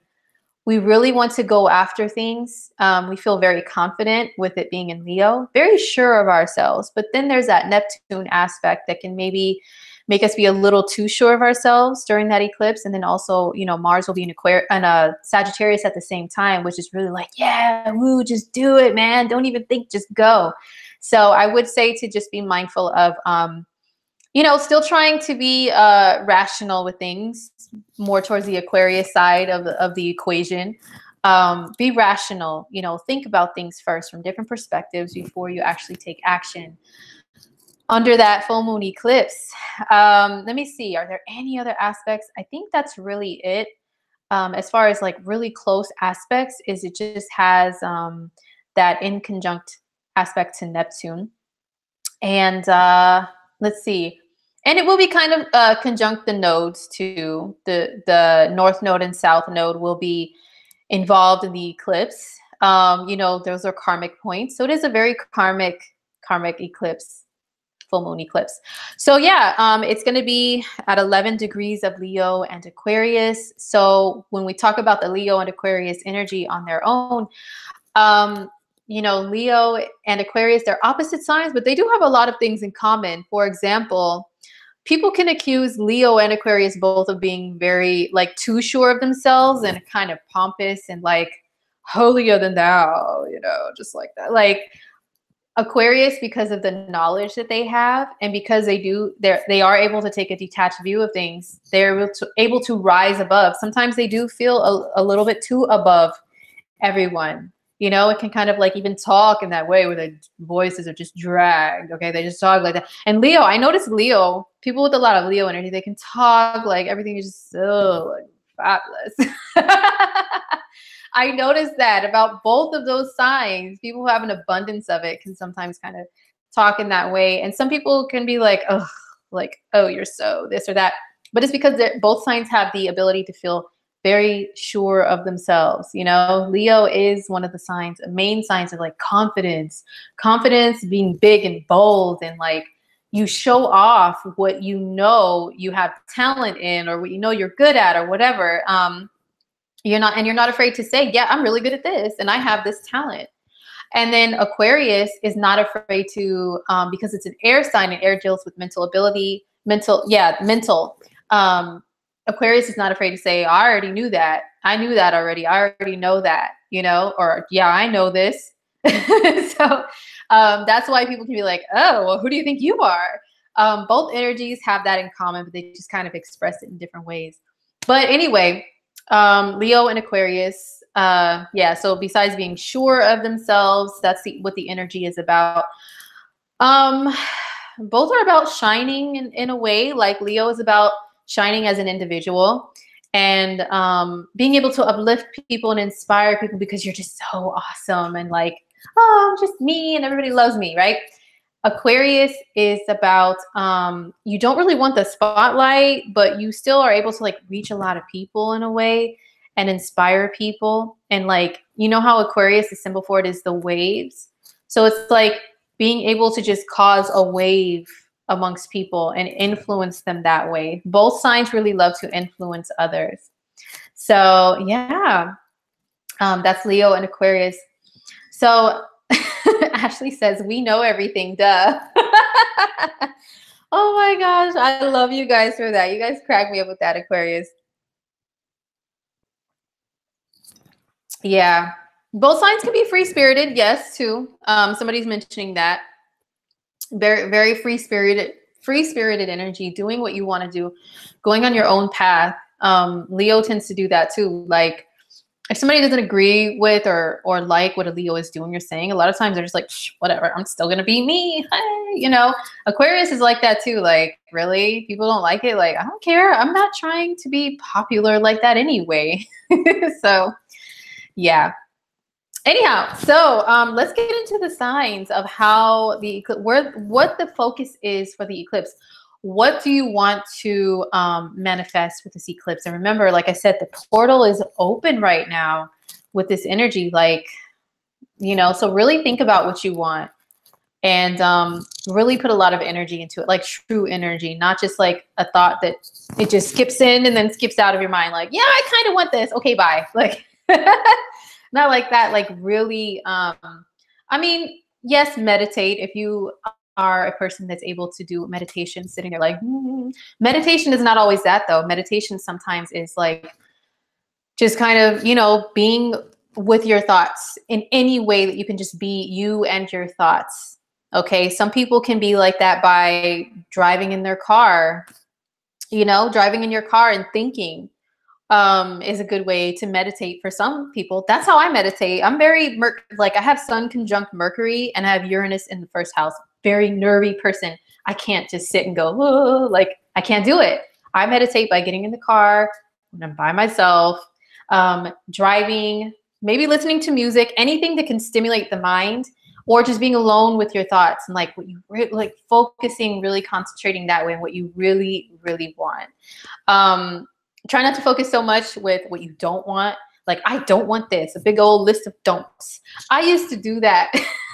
S1: we really want to go after things. We feel very confident with it being in Leo, very sure of ourselves. But then there's that Neptune aspect that can maybe make us be a little too sure of ourselves during that eclipse. And then also, you know, Mars will be in Aquarius and Sagittarius at the same time, which is really like, yeah, woo, just do it, man. Don't even think, just go. So I would say to just be mindful of, you know, still trying to be rational with things, more towards the Aquarius side of the equation. Be rational, you know, think about things first from different perspectives before you actually take action. Under that full moon eclipse, let me see, are there any other aspects? I think that's really it. As far as like really close aspects, is it just has that inconjunct aspect to Neptune. And let's see. And it will be kind of conjunct the nodes too. The North Node and South Node will be involved in the eclipse. You know, those are karmic points. So it is a very karmic eclipse, full moon eclipse. So yeah, it's going to be at 11 degrees of Leo and Aquarius. So when we talk about the Leo and Aquarius energy on their own, you know, Leo and Aquarius, they're opposite signs, but they do have a lot of things in common. For example, people can accuse Leo and Aquarius both of being very like too sure of themselves and kind of pompous and like holier than thou, you know, just like that. Like Aquarius, because of the knowledge that they have and because they are able to take a detached view of things, they're able to rise above. Sometimes they do feel a little bit too above everyone. You know, it can kind of like even talk in that way where the voices are just dragged. Okay, they just talk like that. And Leo, I noticed Leo, people with a lot of Leo energy, they can talk like everything is just so like fabulous. I noticed that about both of those signs. People who have an abundance of it can sometimes kind of talk in that way. And some people can be like, oh, you're so this or that. But it's because both signs have the ability to feel very sure of themselves. You know, Leo is one of the signs, main signs of like confidence, being big and bold, and like you show off what you know you have talent in, or what you know you're good at, or whatever. You're not afraid to say, yeah, I'm really good at this and I have this talent. And then Aquarius is not afraid to, because it's an air sign, and air deals with mental ability, mental. Aquarius is not afraid to say, I already knew that. I knew that already. I already know that, you know, or yeah, I know this. So that's why people can be like, oh, well, who do you think you are? Both energies have that in common, but they just kind of express it in different ways. But anyway, Leo and Aquarius, yeah, so besides being sure of themselves, that's what the energy is about. Both are about shining in a way. Like Leo is about shining as an individual, and being able to uplift people and inspire people because you're just so awesome, and like, oh, I'm just me and everybody loves me, right? Aquarius is about, you don't really want the spotlight, but you still are able to like reach a lot of people in a way and inspire people. And like, you know how Aquarius, the symbol for it is the waves. So it's like being able to just cause a wave amongst people and influence them that way. Both signs really love to influence others. So yeah, that's Leo and Aquarius. So Ashley says, we know everything, duh. Oh my gosh, I love you guys for that. You guys crack me up with that, Aquarius. Yeah, both signs can be free-spirited, yes, too. Somebody's mentioning that. Very, very free-spirited energy, doing what you want to do, going on your own path. Leo tends to do that too. Like, if somebody doesn't agree with or like what a Leo is doing or saying, a lot of times they're just like, whatever, I'm still going to be me. You know, Aquarius is like that too. Like, really? People don't like it? Like, I don't care. I'm not trying to be popular like that anyway. So, yeah. Anyhow, so let's get into the signs of how the eclipse, what the focus is for the eclipse. What do you want to manifest with this eclipse? And remember, like I said, the portal is open right now with this energy. Like, you know, so really think about what you want, and really put a lot of energy into it, like true energy, not just like a thought that it just skips in and then skips out of your mind. Like, yeah, I kind of want this. Okay, bye. Like, not like that. Like really, I mean, yes, meditate if you are a person that's able to do meditation, sitting there like, meditation is not always that though. Meditation sometimes is like just kind of, you know, being with your thoughts in any way that you can just be you and your thoughts. Okay. Some people can be like that by driving in their car, you know, driving in your car and thinking is a good way to meditate for some people. That's how I meditate. I'm very, like I have Sun conjunct Mercury and I have Uranus in the first house. Very nervy person. I can't just sit and go, oh, like I can't do it. I meditate by getting in the car when I'm by myself, driving, maybe listening to music, anything that can stimulate the mind, or just being alone with your thoughts and like what you like focusing, really concentrating that way on what you really, really want. Try not to focus so much with what you don't want. Like, I don't want this, a big old list of don'ts. I used to do that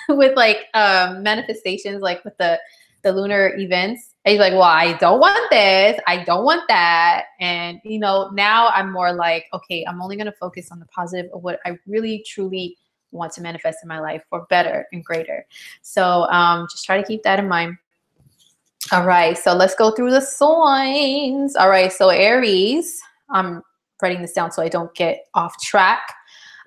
S1: with like manifestations, like with the lunar events. I was like, well, I don't want this. I don't want that. And, you know, now I'm more like, okay, I'm only going to focus on the positive of what I really, truly want to manifest in my life for better and greater. So just try to keep that in mind. All right, so let's go through the signs. All right, so Aries, I'm writing this down so I don't get off track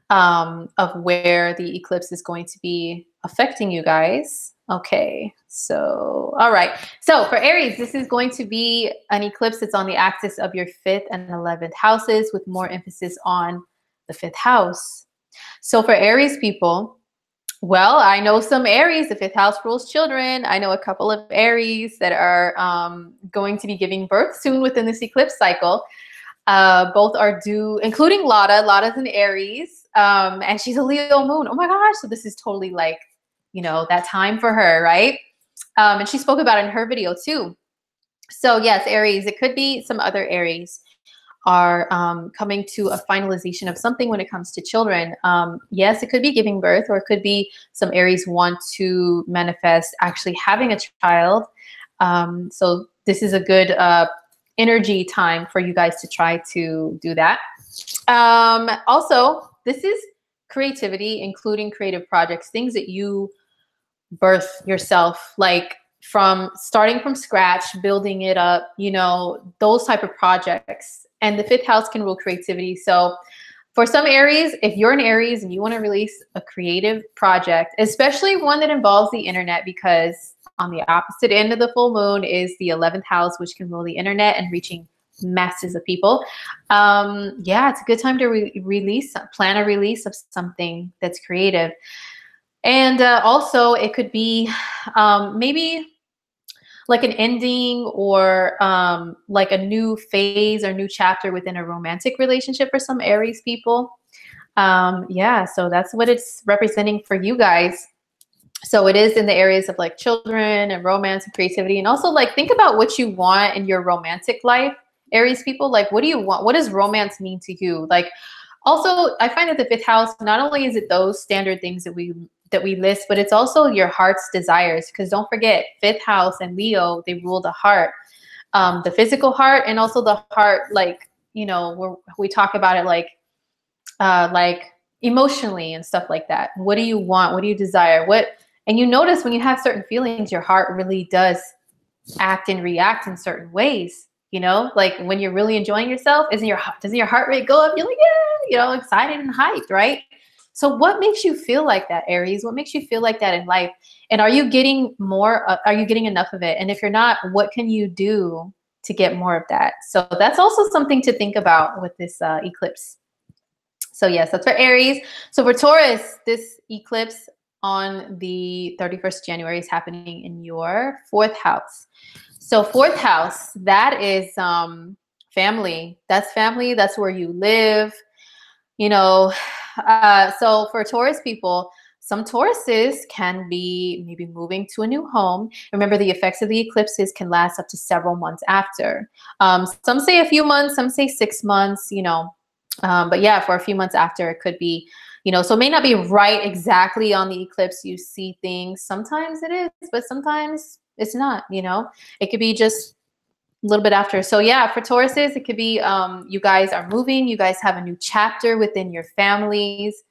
S1: of where the eclipse is going to be affecting you guys. Okay, so, all right. So for Aries, this is going to be an eclipse that's on the axis of your 5th and 11th houses, with more emphasis on the 5th house. So for Aries people, well, I know some Aries, the 5th house rules children. I know a couple of Aries that are going to be giving birth soon within this eclipse cycle. Both are due, including Lada. Lada's an Aries, and she's a Leo moon. Oh my gosh. So this is totally like, you know, that time for her, right? And she spoke about it in her video too. So yes, Aries, it could be some other Aries are coming to a finalization of something when it comes to children. Yes, it could be giving birth, or it could be some Aries want to manifest actually having a child. So this is a good energy time for you guys to try to do that. Also, this is creativity, including creative projects, things that you birth yourself, like from starting from scratch, building it up, you know, those type of projects. And the 5th house can rule creativity. So for some Aries, if you're an Aries and you want to release a creative project, especially one that involves the internet, because on the opposite end of the full moon is the 11th house, which can rule the internet and reaching masses of people. Yeah, it's a good time to plan a release of something that's creative. And also it could be maybe like an ending, or like a new phase or new chapter within a romantic relationship for some Aries people. Yeah, so that's what it's representing for you guys. So it is in the areas of like children and romance and creativity. And also like think about what you want in your romantic life, Aries people. Like, what do you want? What does romance mean to you? Like, also, I find that the 5th house, not only is it those standard things that we list, but it's also your heart's desires. Because don't forget, 5th house and Leo, they rule the heart, the physical heart, and also the heart, like, you know, where we talk about it like emotionally and stuff like that. What do you want? What do you desire? And you notice when you have certain feelings, your heart really does act and react in certain ways. You know, like when you're really enjoying yourself, doesn't your heart rate go up? You're like, yeah, you know, excited and hyped, right? So what makes you feel like that, Aries? What makes you feel like that in life? And are you getting more? Are you getting enough of it? And if you're not, what can you do to get more of that? So that's also something to think about with this eclipse. So yes, that's for Aries. So for Taurus, this eclipse on the 31st January is happening in your 4th house. So 4th house, that is family. That's family. That's where you live. You know, so for Taurus people, some Tauruses can be maybe moving to a new home. Remember, the effects of the eclipses can last up to several months after. Some say a few months, some say 6 months, you know. But yeah, for a few months after, it could be, you know, so it may not be right exactly on the eclipse you see things. Sometimes it is, but sometimes it's not, you know. It could be just a little bit after. So yeah, for Tauruses, it could be you guys are moving. You guys have a new chapter within your families.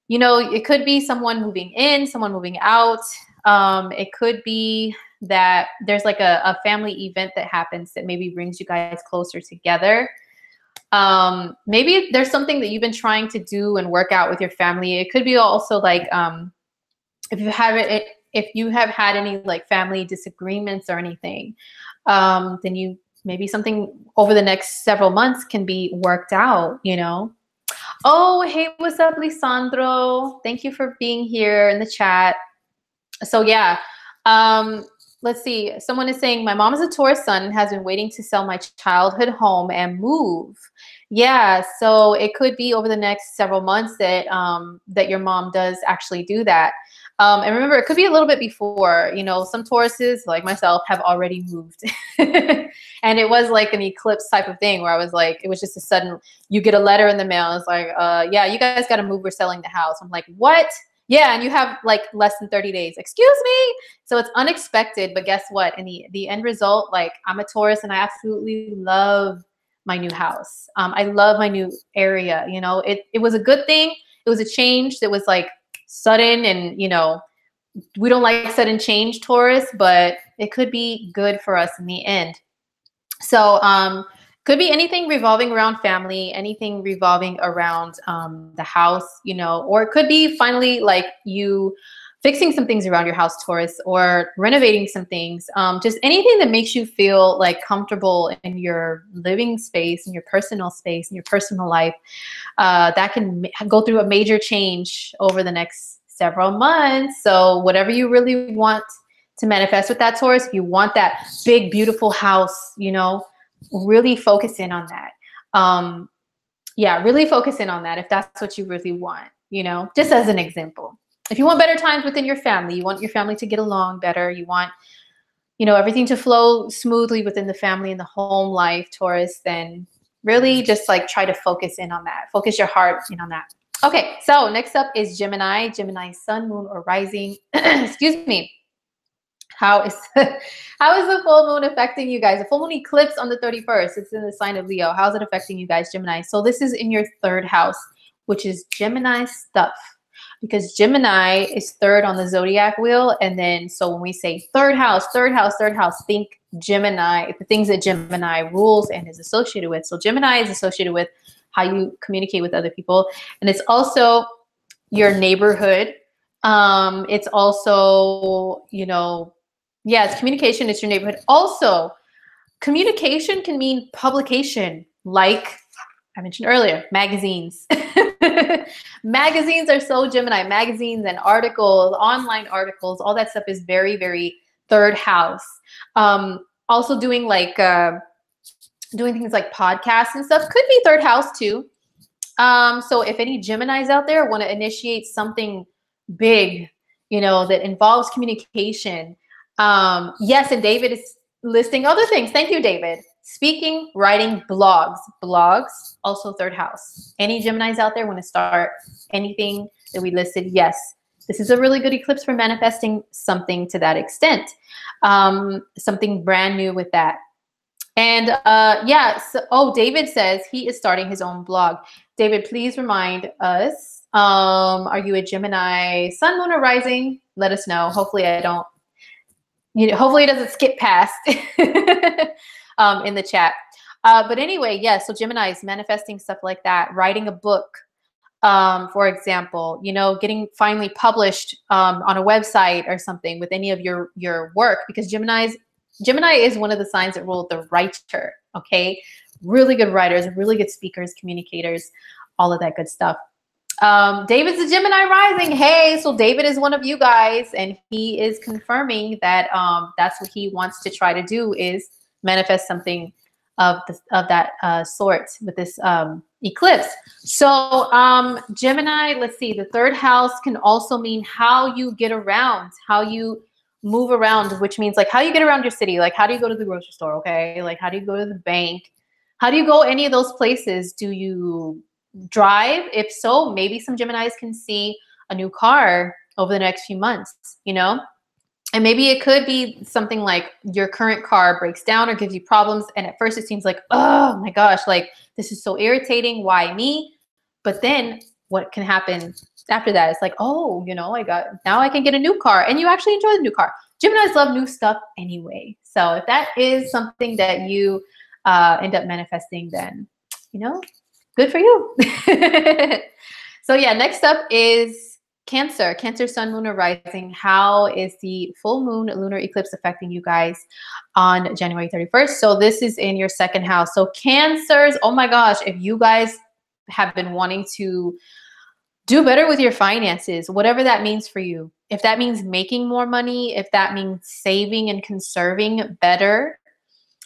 S1: You know, it could be someone moving in, someone moving out. It could be that there's like a family event that happens that maybe brings you guys closer together. Maybe there's something that you've been trying to do and work out with your family. It could be also like if you have had any like family disagreements or anything, then maybe something over the next several months can be worked out, you know. Oh, hey, what's up, Lisandro? Thank you for being here in the chat. So yeah, let's see. Someone is saying, my mom is a Taurus sun and has been waiting to sell my childhood home and move. Yeah, so it could be over the next several months that that your mom does actually do that. And remember, it could be a little bit before. You know, some Tauruses, like myself, have already moved. And it was like an eclipse type of thing where I was like, it was just a sudden, you get a letter in the mail. It's like, yeah, you guys got to move. We're selling the house. I'm like, what? Yeah, and you have like less than 30 days. Excuse me? So it's unexpected, but guess what? In the end result, like I'm a Taurus and I absolutely love my new house. I love my new area. You know, it was a good thing. It was a change that was like sudden, and you know, we don't like sudden change, Taurus, but it could be good for us in the end. So could be anything revolving around family, anything revolving around the house, you know, or it could be finally like you fixing some things around your house, Taurus, or renovating some things. Just anything that makes you feel like comfortable in your living space, in your personal space, in your personal life, that can go through a major change over the next several months. So whatever you really want to manifest with that, Taurus, if you want that big, beautiful house, you know, really focus in on that. Yeah, really focus in on that if that's what you really want, you know, just as an example. If you want better times within your family, you want your family to get along better, you want, you know, everything to flow smoothly within the family and the home life, Taurus, then really just like try to focus in on that. Focus your heart in on that. Okay, so next up is Gemini. Gemini sun, moon, or rising. Excuse me. How is how is the full moon affecting you guys? The full moon eclipse on the 31st. It's in the sign of Leo. How's it affecting you guys, Gemini? So this is in your third house, which is Gemini stuff. Because Gemini is third on the zodiac wheel. And then so when we say third house, third house, third house, think Gemini, the things that Gemini rules and is associated with. So Gemini is associated with how you communicate with other people. And it's also your neighborhood. It's also, you know, yeah, it's communication, it's your neighborhood. Also, communication can mean publication, like I mentioned earlier, magazines. Magazines are so Gemini. Magazines and articles, online articles, all that stuff is very, very third house. Also doing like doing things like podcasts and stuff could be third house too. So if any Geminis out there want to initiate something big, you know, that involves communication. Yes, and David is listing other things. Thank you, David. Speaking, writing, blogs. Blogs, also third house. Any Geminis out there want to start anything that we listed? Yes. This is a really good eclipse for manifesting something to that extent. Something brand new with that. And yeah, so, oh, David says he is starting his own blog. David, please remind us, are you a Gemini sun, moon, or rising? Let us know. Hopefully I don't, you know, hopefully it doesn't skip past in the chat. But anyway, yeah, so Gemini is manifesting stuff like that, writing a book, for example, you know, getting finally published on a website or something with any of your work, because Gemini is one of the signs that rule the writer, okay? Really good writers, really good speakers, communicators, all of that good stuff. David's a Gemini rising. Hey, so David is one of you guys, and he is confirming that that's what he wants to try to do, is manifest something of that sort with this eclipse. So Gemini, let's see, the third house can also mean how you get around, how you move around, which means like how you get around your city. Like, how do you go to the grocery store? Okay. Like, how do you go to the bank? How do you go any of those places? Do you drive? If so, maybe some Geminis can see a new car over the next few months, you know? And maybe it could be something like your current car breaks down or gives you problems. And at first it seems like, oh my gosh, like this is so irritating. Why me? But then what can happen after that? It's like, oh, you know, now I can get a new car, and you actually enjoy the new car. Geminis love new stuff anyway. So if that is something that you end up manifesting, then, you know, good for you. So yeah, next up is Cancer. Cancer sun, moon, or rising. How is the full moon lunar eclipse affecting you guys on January 31st? So this is in your second house. So Cancers, oh my gosh, if you guys have been wanting to do better with your finances, whatever that means for you. If that means making more money, if that means saving and conserving better,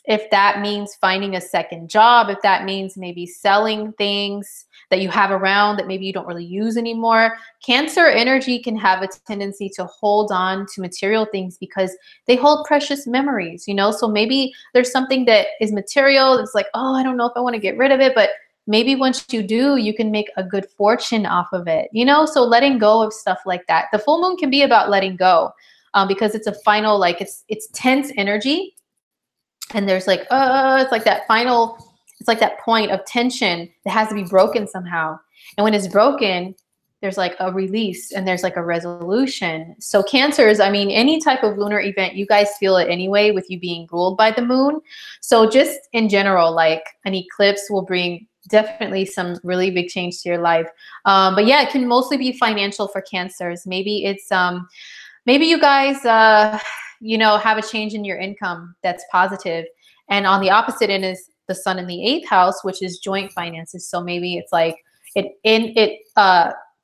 S1: if that means finding a second job, if that means maybe selling things that you have around that maybe you don't really use anymore. Cancer energy can have a tendency to hold on to material things because they hold precious memories, you know? So maybe there's something that is material. It's like, oh, I don't know if I want to get rid of it, but maybe once you do, you can make a good fortune off of it, you know? So letting go of stuff like that. The full moon can be about letting go because it's a final, like it's tense energy. And there's like, it's like that final, it's like that point of tension that has to be broken somehow. And when it's broken, there's like a release and there's like a resolution. So Cancers, I mean, any type of lunar event, you guys feel it anyway with you being ruled by the moon. So just in general, like an eclipse will bring definitely some really big change to your life. But yeah, it can mostly be financial for Cancers. Maybe it's, maybe you guys, you know, have a change in your income that's positive. And on the opposite end is the sun in the 8th house, which is joint finances. So maybe it's like it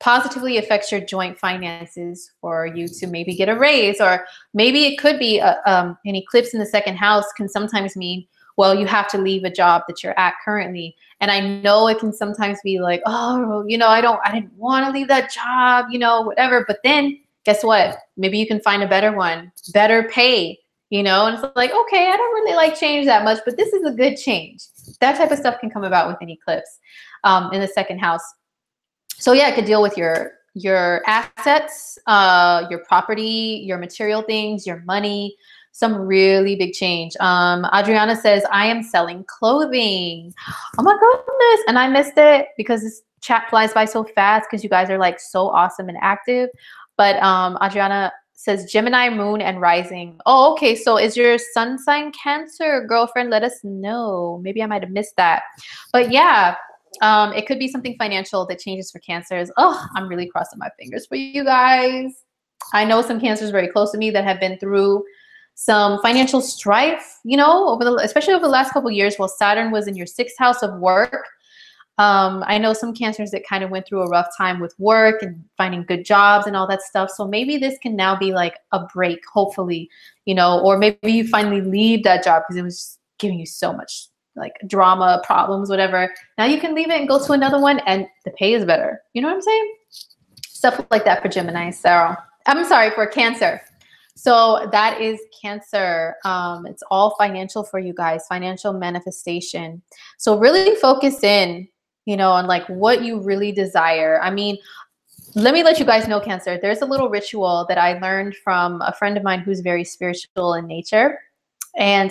S1: positively affects your joint finances for you to maybe get a raise, or maybe it could be an eclipse in the second house can sometimes mean well, you have to leave a job that you're at currently. And I know it can sometimes be like, oh, you know, I didn't want to leave that job, you know, whatever. But then guess what? Maybe you can find a better one, better pay, you know, and it's like, okay, I don't really like change that much, but this is a good change. That type of stuff can come about with an eclipse in the second house. So yeah, it could deal with your assets, your property, your material things, your money, some really big change. Adriana says, I am selling clothing. Oh my goodness. And I missed it because this chat flies by so fast because you guys are like so awesome and active. But Adriana says Gemini, moon, and rising. Oh, okay. So is your sun sign Cancer, girlfriend? Let us know. Maybe I might have missed that. But yeah, it could be something financial that changes for Cancers. Oh, I'm really crossing my fingers for you guys. I know some Cancers very close to me that have been through some financial strife, you know, especially over the last couple of years while Saturn was in your 6th house of work. I know some Cancers that kind of went through a rough time with work and finding good jobs and all that stuff. So maybe this can now be like a break, hopefully, you know, or maybe you finally leave that job because it was just giving you so much like drama, problems, whatever. Now you can leave it and go to another one and the pay is better. You know what I'm saying? Stuff like that for Gemini. So I'm sorry, for Cancer. So that is Cancer. It's all financial for you guys, financial manifestation. So really focus in, you know, on like what you really desire. I mean, let me let you guys know, Cancer, there's a little ritual that I learned from a friend of mine who's very spiritual in nature. And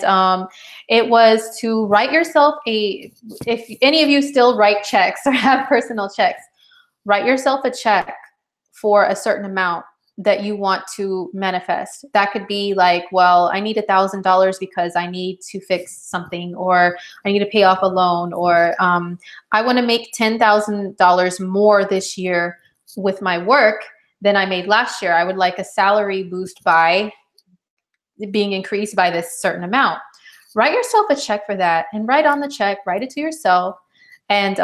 S1: it was to write yourself if any of you still write checks or have personal checks, write yourself a check for a certain amount that you want to manifest. That could be like, well, I need $1,000 because I need to fix something, or I need to pay off a loan, or I want to make $10,000 more this year with my work than I made last year. I would like a salary boost by being increased by this certain amount. Write yourself a check for that and write on the check, write it to yourself, and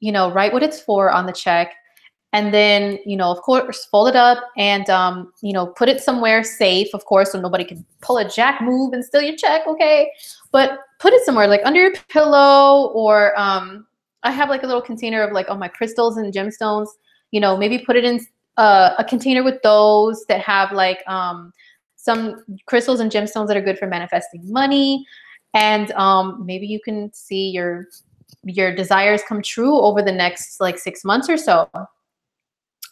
S1: you know, write what it's for on the check. And then, you know, of course, fold it up and, you know, put it somewhere safe, of course, so nobody can pull a jack move and steal your check, okay? But put it somewhere, like under your pillow, or I have like a little container of like all my crystals and gemstones, you know, maybe put it in a container with those that have like some crystals and gemstones that are good for manifesting money. And maybe you can see your desires come true over the next like 6 months or so.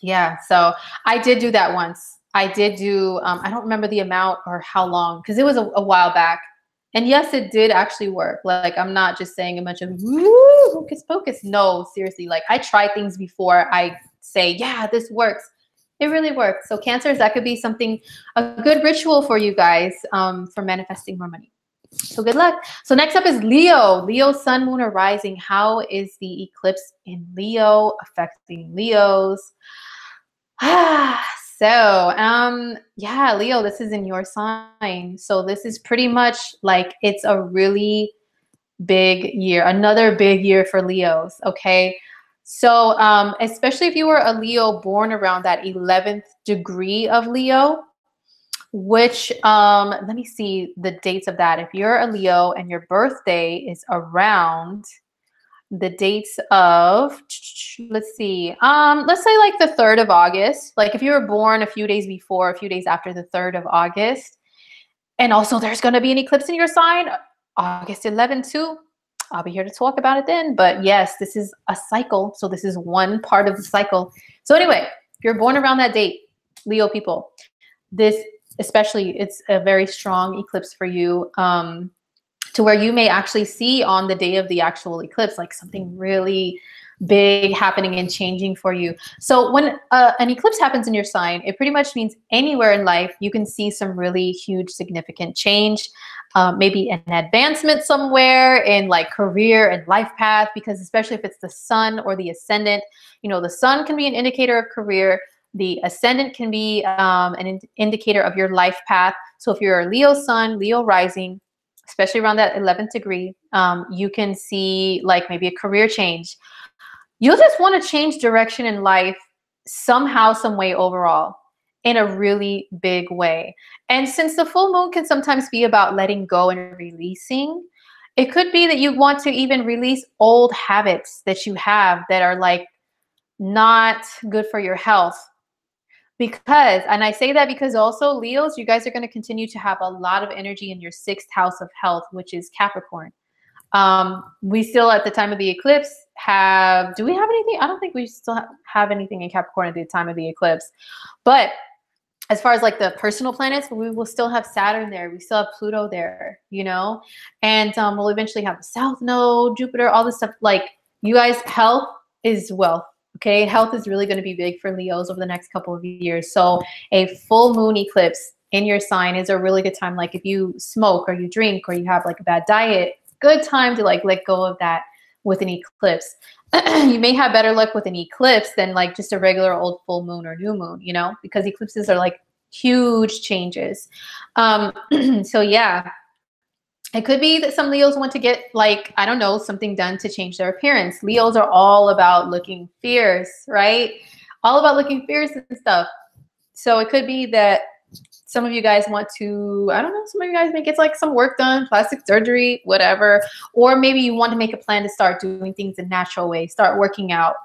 S1: Yeah, so I did do that once. I did do, I don't remember the amount or how long, because it was a while back. And yes, it did actually work. Like, I'm not just saying a bunch of woo, hocus pocus. No, seriously, like I try things before I say, yeah, this works. It really works. So Cancers, that could be something, a good ritual for you guys for manifesting more money. So good luck. So next up is Leo. Leo, sun, moon, or rising. How is the eclipse in Leo affecting Leos? So, yeah, Leo, this is in your sign. So this is pretty much like it's a really big year, another big year for Leos, okay? So, especially if you were a Leo born around that 11th degree of Leo, which, let me see the dates of that. If you're a Leo and your birthday is around the dates of, let's see, let's say like the 3rd of August. Like if you were born a few days before, a few days after the 3rd of August, and also there's going to be an eclipse in your sign, August 11th too. I'll be here to talk about it then. But yes, this is a cycle. So this is one part of the cycle. So anyway, if you're born around that date, Leo people, this especially, it's a very strong eclipse for you. To where you may actually see on the day of the actual eclipse, like something really big happening and changing for you. So when an eclipse happens in your sign, it pretty much means anywhere in life, you can see some really huge, significant change, maybe an advancement somewhere in like career and life path, because especially if it's the sun or the ascendant, you know, the sun can be an indicator of career. The ascendant can be an indicator of your life path. So if you're a Leo sun, Leo rising, especially around that 11th degree, you can see like maybe a career change. You'll just want to change direction in life somehow, some way overall, in a really big way. And since the full moon can sometimes be about letting go and releasing, it could be that you want to even release old habits that you have that are like not good for your health. Because, and I say that because also Leos, you guys are going to continue to have a lot of energy in your 6th house of health, which is Capricorn. We still at the time of the eclipse have, do we have anything? I don't think we still have anything in Capricorn at the time of the eclipse. But as far as like the personal planets, we will still have Saturn there. We still have Pluto there, you know, and we'll eventually have the South Node, Jupiter, all this stuff. Like, you guys, health is wealth. Okay, health is really going to be big for Leos over the next couple of years. So a full moon eclipse in your sign is a really good time. Like if you smoke or you drink or you have like a bad diet, good time to like let go of that with an eclipse. You may have better luck with an eclipse than like just a regular old full moon or new moon, you know, because eclipses are like huge changes. So yeah. It could be that some Leos want to get, like, I don't know, something done to change their appearance. Leos are all about looking fierce, right? All about looking fierce and stuff. So it could be that some of you guys want to, I don't know, some of you guys may get like some work done, plastic surgery, whatever. Or maybe you want to make a plan to start doing things in a natural way, start working out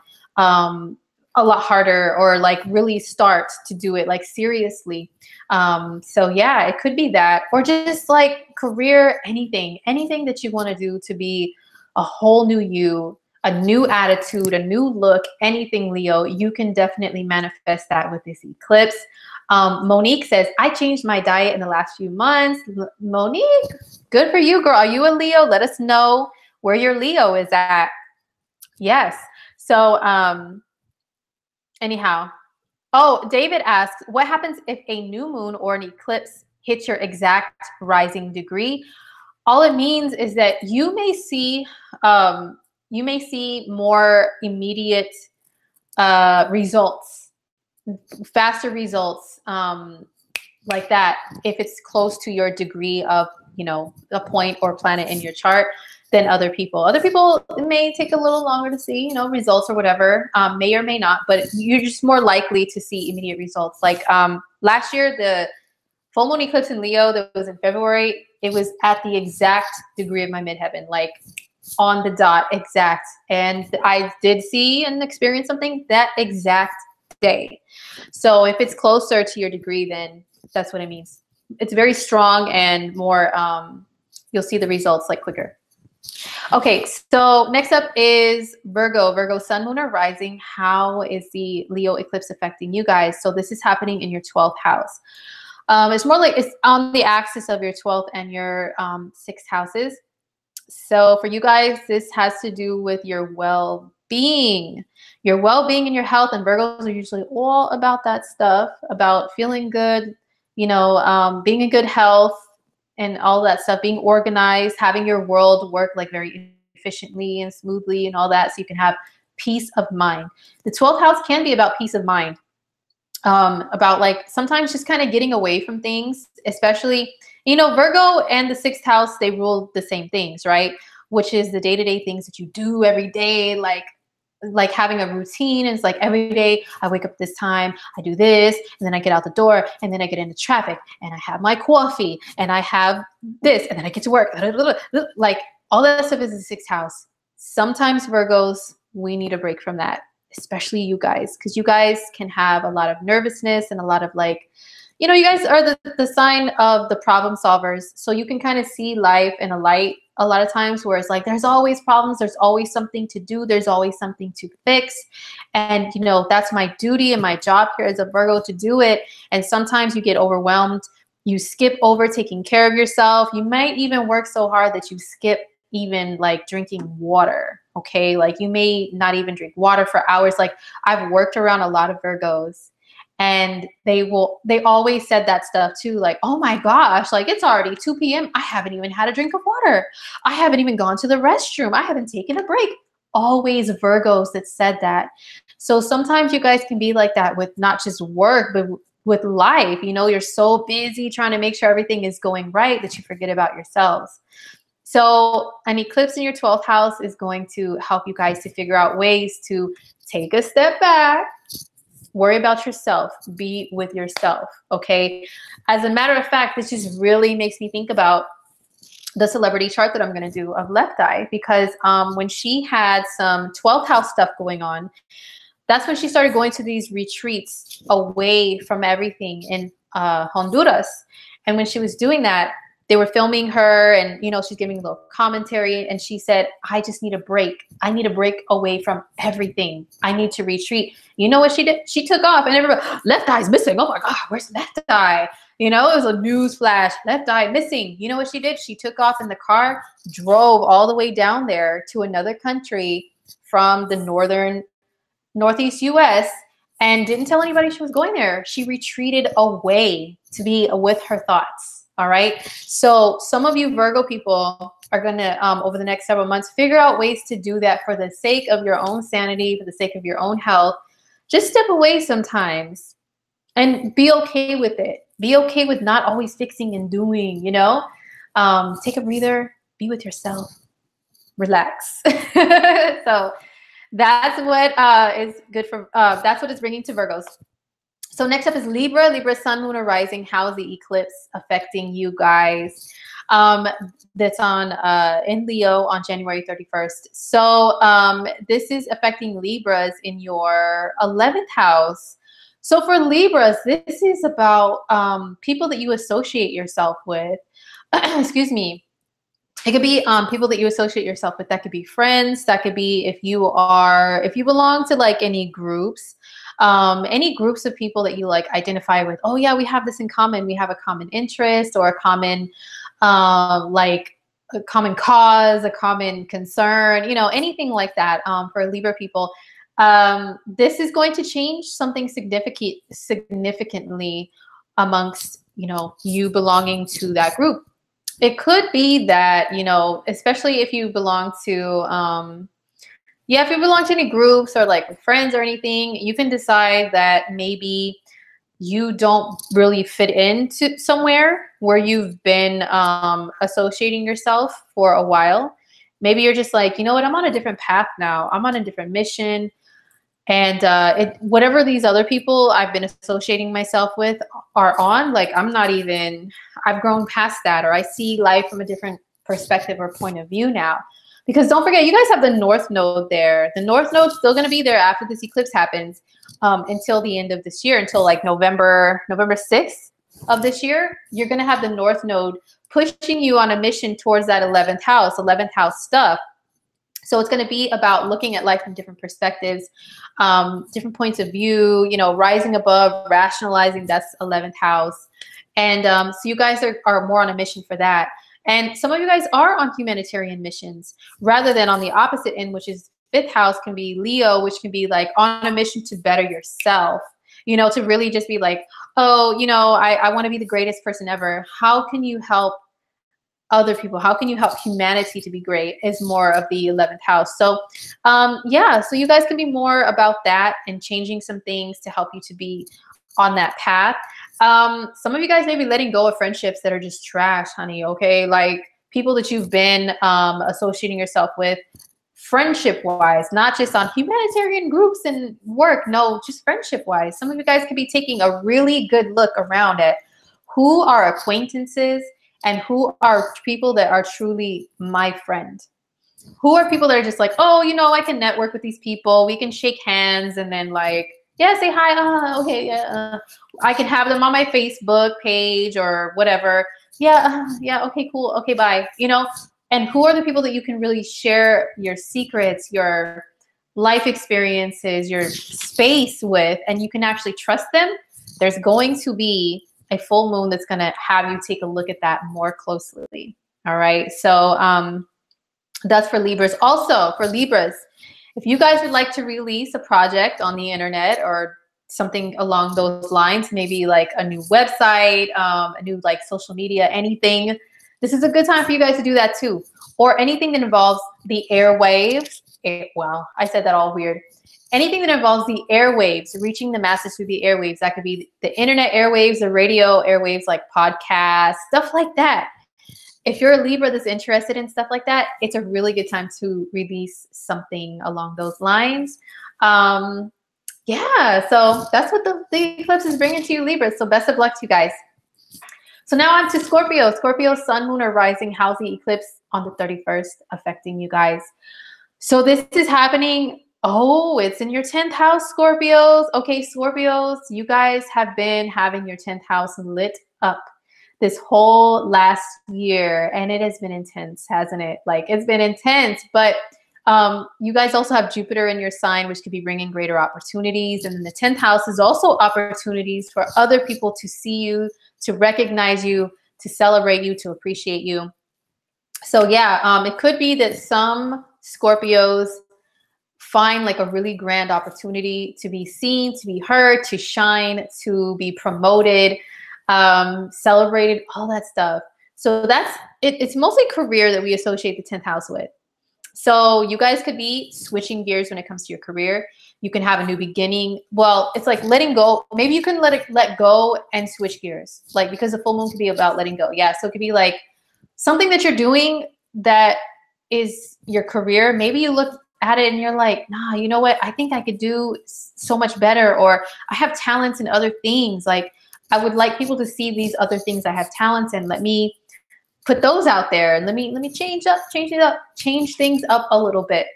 S1: a lot harder, or like really start to do it like seriously. So yeah, it could be that, or just like career, anything that you want to do to be a whole new you, a new attitude, a new look, anything, Leo, you can definitely manifest that with this eclipse. Monique says, I changed my diet in the last few months. Monique, good for you, girl. Are you a Leo? Let us know where your Leo is at. Yes. So, anyhow, oh, David asks, what happens if a new moon or an eclipse hits your exact rising degree? All it means is that you may see more immediate results, faster results, like that, if it's close to your degree of, you know, a point or planet in your chart than other people. Other people, it may take a little longer to see, you know, results or whatever, may or may not, but you're just more likely to see immediate results. Like last year, the full moon eclipse in Leo that was in February, it was at the exact degree of my midheaven, like on the dot, exact. And I did see and experience something that exact day. So if it's closer to your degree, then that's what it means. It's very strong and more, you'll see the results like quicker. Okay, so next up is Virgo. Virgo, sun, moon, or rising. How is the Leo eclipse affecting you guys? So this is happening in your 12th house. It's more like it's on the axis of your 12th and your 6th houses. So for you guys, this has to do with your well-being and your health. And Virgos are usually all about that stuff, about feeling good, you know, being in good health and all that stuff, being organized, having your world work like very efficiently and smoothly and all that, so you can have peace of mind. The 12th house can be about peace of mind, about like sometimes just kind of getting away from things, especially, you know, Virgo and the 6th house, they rule the same things, right? Which is the day-to-day things that you do every day, like having a routine. And it's like every day I wake up this time, I do this, and then I get out the door, and then I get into traffic, and I have my coffee, and I have this, and then I get to work. Like all that stuff is the 6th house. Sometimes Virgos, we need a break from that, especially you guys, because you guys can have a lot of nervousness and a lot of like, you know, you guys are the sign of the problem solvers. So you can kind of see life in a light a lot of times, where it's like, there's always problems. There's always something to do. There's always something to fix. And, you know, that's my duty and my job here as a Virgo to do it. And sometimes you get overwhelmed. You skip over taking care of yourself. You might even work so hard that you skip even like drinking water. Okay. Like you may not even drink water for hours. Like I've worked around a lot of Virgos, and they always said that stuff too. Like, oh my gosh, like it's already 2 p.m. I haven't even had a drink of water. I haven't even gone to the restroom. I haven't taken a break. Always Virgos that said that. So sometimes you guys can be like that with not just work, but with life. You know, you're so busy trying to make sure everything is going right that you forget about yourselves. So an eclipse in your 12th house is going to help you guys to figure out ways to take a step back, worry about yourself, be with yourself, okay? As a matter of fact, this just really makes me think about the celebrity chart that I'm going to do of left eye, because when she had some 12th house stuff going on, that's when she started going to these retreats away from everything in Honduras. And when she was doing that, they were filming her and, you know, she's giving a little commentary. And she said, I just need a break. I need a break away from everything. I need to retreat. You know what she did? She took off and everybody, left eye's missing. Oh my God, where's left eye? You know, it was a news flash, left eye missing. You know what she did? She took off in the car, drove all the way down there to another country from the northeast US, and didn't tell anybody she was going there. She retreated away to be with her thoughts. All right. So some of you Virgo people are going to, over the next several months, figure out ways to do that for the sake of your own sanity, for the sake of your own health. Just step away sometimes and be okay with it. Be okay with not always fixing and doing, you know, take a breather, be with yourself, relax. So that's what is good for, that's what it's bringing to Virgos. So next up is Libra. Libra, sun, moon, or rising. How is the eclipse affecting you guys? That's on in Leo on January 31st. So this is affecting Libras in your 11th house. So for Libras, this is about people that you associate yourself with. Excuse me. It could be people that you associate yourself with. That could be friends. That could be if you belong to like any groups of people that you like identify with. Oh yeah, we have this in common. We have a common interest or a common, like a common cause, a common concern, you know, anything like that. For Libra people, this is going to change something significantly amongst, you know, you belonging to that group. It could be that, you know, especially if you belong to, if you belong to any groups or like with friends or anything, you can decide that maybe you don't really fit into somewhere where you've been associating yourself for a while. Maybe you're just like, you know what, I'm on a different path now. I'm on a different mission. And whatever these other people I've been associating myself with are on, like I've grown past that, or I see life from a different perspective or point of view now. Because don't forget, you guys have the North Node there. The North Node's still going to be there after this eclipse happens until the end of this year, until like November 6th of this year. You're going to have the North Node pushing you on a mission towards that 11th house stuff. So it's going to be about looking at life from different perspectives, different points of view, you know, rising above, rationalizing, that's 11th house. And so you guys are more on a mission for that. And some of you guys are on humanitarian missions rather than on the opposite end, which is 5th house can be Leo, which can be like on a mission to better yourself, you know, to really just be like, oh, you know, I want to be the greatest person ever. How can you help other people? How can you help humanity to be great is more of the 11th house. So yeah, so you guys can be more about that and changing some things to help you to be on that path. Some of you guys may be letting go of friendships that are just trash, honey. Okay. Like people that you've been associating yourself with friendship wise, not just on humanitarian groups and work. No, just friendship wise. Some of you guys could be taking a really good look around at who are acquaintances and who are people that are truly my friend. Who are people that are just like, oh, you know, I can network with these people. We can shake hands and then like, yeah, say hi. Okay, yeah. I can have them on my Facebook page or whatever. Yeah, yeah, okay, cool. Okay, bye. You know, and who are the people that you can really share your secrets, your life experiences, your space with, and you can actually trust them? There's going to be a full moon that's going to have you take a look at that more closely. All right. So that's for Libras. Also for Libras, if you guys would like to release a project on the internet or something along those lines, maybe like a new website, a new like social media, anything, this is a good time for you guys to do that too. Or anything that involves the airwaves. Well, I said that all weird. Anything that involves the airwaves, reaching the masses through the airwaves. That could be the internet airwaves, the radio airwaves, like podcasts, stuff like that. If you're a Libra that's interested in stuff like that, it's a really good time to release something along those lines. Yeah, so that's what the eclipse is bringing to you, Libra. So best of luck to you guys. So now on to Scorpio. Scorpio, sun, moon, or rising. How's the eclipse on the 31st affecting you guys? So this is happening. Oh, it's in your 10th house, Scorpios. Okay, Scorpios, you guys have been having your 10th house lit up this whole last year, and it has been intense, hasn't it? Like, it's been intense, but you guys also have Jupiter in your sign, which could be bringing greater opportunities. And then the 10th house is also opportunities for other people to see you, to recognize you, to celebrate you, to appreciate you. So yeah, it could be that some Scorpios find like a really grand opportunity to be seen, to be heard, to shine, to be promoted, celebrated, all that stuff. So that's it. It's mostly career that we associate the 10th house with. So you guys could be switching gears when it comes to your career. You can have a new beginning. Well, it's like letting go. Maybe you can let go and switch gears. Like, because the full moon could be about letting go. Yeah. So it could be like something that you're doing that is your career. Maybe you look at it and you're like, nah, you know what? I think I could do so much better, or I have talents in other things. Like, I would like people to see these other things I have talents in. Let me put those out there, and let me change things up a little bit.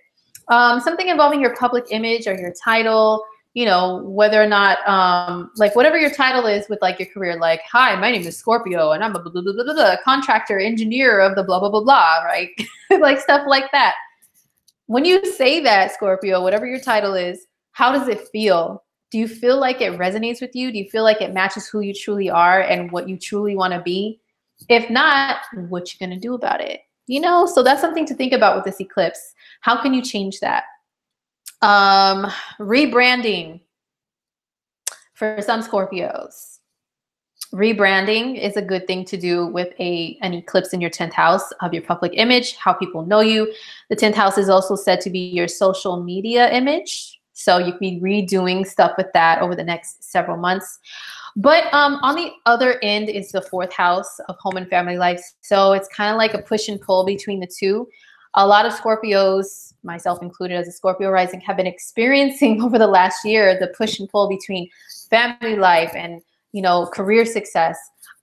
S1: Something involving your public image or your title, you know, whether or not, like whatever your title is with like your career, like, hi, my name is Scorpio and I'm a blah, blah, blah, blah, blah, contractor, engineer of the blah, blah, blah, blah, right? Like stuff like that. When you say that, Scorpio, whatever your title is, how does it feel? Do you feel like it resonates with you? Do you feel like it matches who you truly are and what you truly want to be? If not, what you gonna do about it? You know, so that's something to think about with this eclipse. How can you change that? Rebranding for some Scorpios. Rebranding is a good thing to do with an eclipse in your 10th house of your public image, how people know you. The 10th house is also said to be your social media image. So you can be redoing stuff with that over the next several months. But on the other end is the 4th house of home and family life. So it's kind of like a push and pull between the two. A lot of Scorpios, myself included as a Scorpio rising, have been experiencing over the last year the push and pull between family life and, you know, career success.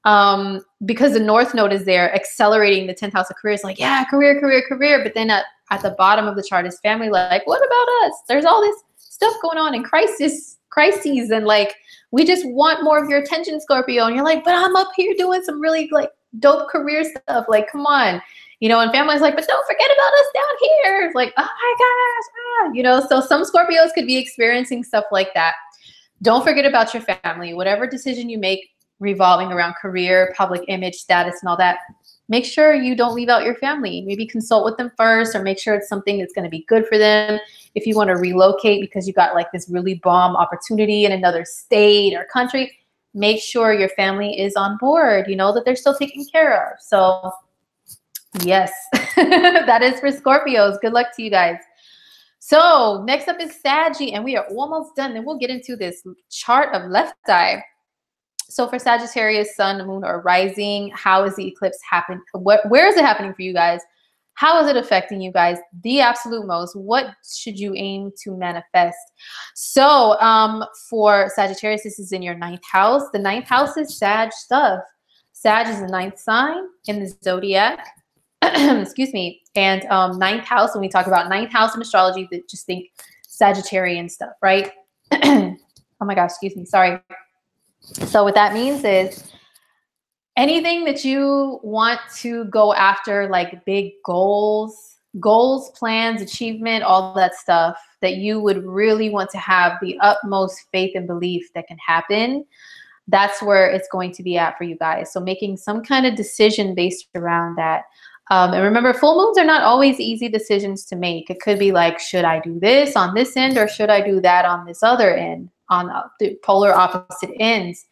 S1: Because the North Node is there accelerating the 10th house of career. It's like, yeah, career, career, career. But then at the bottom of the chart is family life. What about us? There's all this stuff going on in crises, and like, we just want more of your attention, Scorpio. And you're like, but I'm up here doing some really like dope career stuff. Like, come on, you know, and family's like, but don't forget about us down here. It's like, oh my gosh, you know, so some Scorpios could be experiencing stuff like that. Don't forget about your family. Whatever decision you make revolving around career, public image, status, and all that, make sure you don't leave out your family. Maybe consult with them first, or make sure it's something that's going to be good for them. If you want to relocate because you got like this really bomb opportunity in another state or country, make sure your family is on board, you know, that they're still taken care of. So yes, that is for Scorpios. Good luck to you guys. So next up is Saggy, and we are almost done. Then we'll get into this chart of left eye. So for Sagittarius, sun, moon, or rising, how is the eclipse happen? Where is it happening for you guys? How is it affecting you guys? The absolute most. What should you aim to manifest? So for Sagittarius, this is in your 9th house. The 9th house is Sag stuff. Sag is the 9th sign in the zodiac. Excuse me. And 9th house, when we talk about 9th house in astrology, just think Sagittarian stuff, right? Oh my gosh, excuse me. Sorry. So what that means is anything that you want to go after, like big goals, plans, achievement, all that stuff that you would really want to have the utmost faith and belief that can happen, that's where it's going to be at for you guys. So making some kind of decision based around that. And remember, full moons are not always easy decisions to make. It could be like, should I do this on this end, or should I do that on this other end, on the polar opposite ends?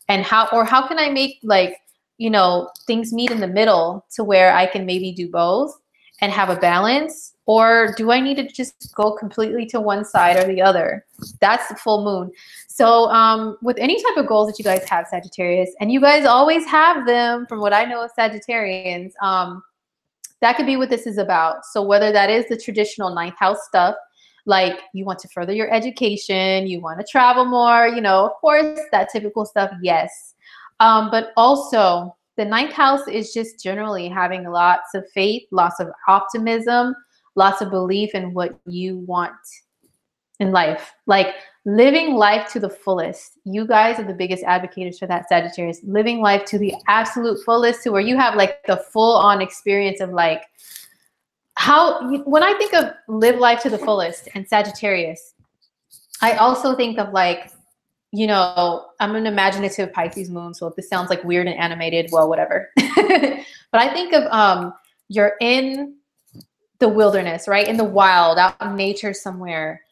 S1: And how can I make, like, you know, things meet in the middle to where I can maybe do both and have a balance? Or do I need to just go completely to one side or the other? That's the full moon. So with any type of goals that you guys have, Sagittarius, and you guys always have them from what I know of Sagittarians, that could be what this is about. So whether that is the traditional 9th house stuff, like you want to further your education, you want to travel more, you know, of course, that typical stuff, yes. But also The ninth house is just generally having lots of faith, lots of optimism, lots of belief in what you want in life. Like living life to the fullest. You guys are the biggest advocates for that, Sagittarius. Living life to the absolute fullest, to where you have like the full on experience of like when I think of live life to the fullest and Sagittarius, I also think of like, you know, I'm an imaginative Pisces moon, so if this sounds like weird and animated, well, whatever. But I think of you're in the wilderness, right? In the wild, out in nature somewhere,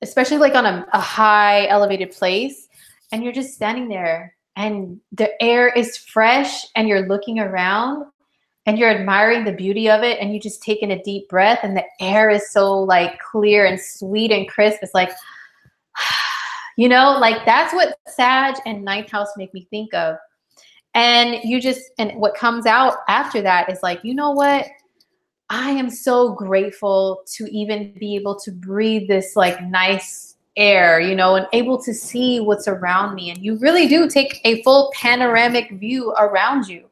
S1: especially like on a high elevated place, and you're just standing there and the air is fresh and you're looking around and you're admiring the beauty of it, and you just taking a deep breath, and the air is so like clear and sweet and crisp. It's like, you know, like that's what Sag and ninth house make me think of. And what comes out after that is like, you know what? I am so grateful to even be able to breathe this like nice air, you know, and able to see what's around me. And you really do take a full panoramic view around you.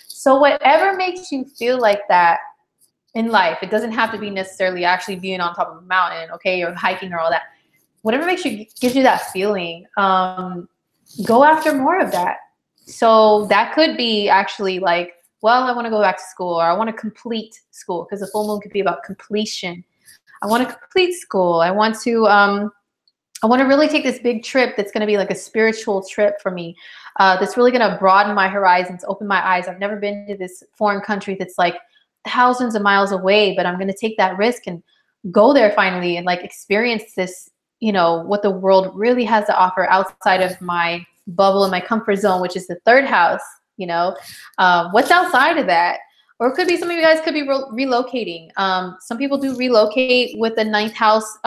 S1: So whatever makes you feel like that in life, it doesn't have to be necessarily actually being on top of a mountain, okay, or hiking or all that. Whatever gives you that feeling, go after more of that. So that could be actually like, well, I want to go back to school, or I want to complete school, because the full moon could be about completion. I want to complete school. I want to really take this big trip that's going to be like a spiritual trip for me. That's really going to broaden my horizons, open my eyes. I've never been to this foreign country that's like thousands of miles away, but I'm going to take that risk and go there finally and like experience this, you know, what the world really has to offer outside of my bubble and my comfort zone, which is the third house. You know, what's outside of that? Or it could be some of you guys could be relocating. Some people do relocate with the ninth house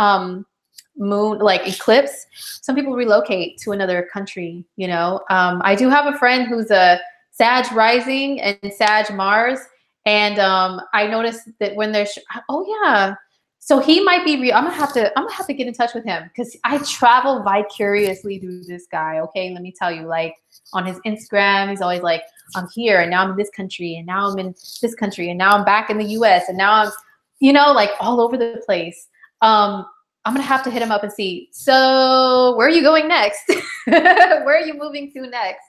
S1: moon, like eclipse. Some people relocate to another country, you know. I do have a friend who's a Sag rising and Sag Mars. And I noticed that when there's, oh yeah. So he might be I'm gonna have to get in touch with him, because I travel vicariously through this guy. Okay, let me tell you, like on his Instagram, he's always like, I'm here, and now I'm in this country, and now I'm in this country, and now I'm back in the US, and now I'm, you know, like all over the place. I'm gonna have to hit him up and see, so where are you going next? Where are you moving to next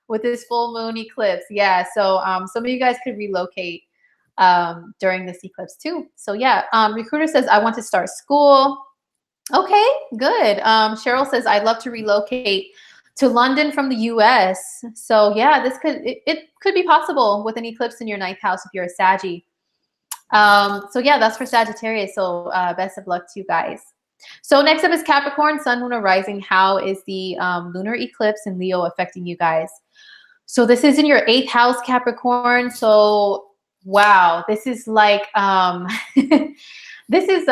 S1: with this full moon eclipse? Yeah, so some of you guys could relocate during this eclipse too. So yeah, Recruiter says, I want to start school. Okay, good. Cheryl says, I'd love to relocate to London from the US. So yeah, it could be possible with an eclipse in your ninth house if you're a Saggy. So yeah, that's for Sagittarius. So best of luck to you guys. So next up is Capricorn, Sun, Moon, or Rising. How is the lunar eclipse in Leo affecting you guys? So this is in your 8th house, Capricorn. So wow, this is like, this is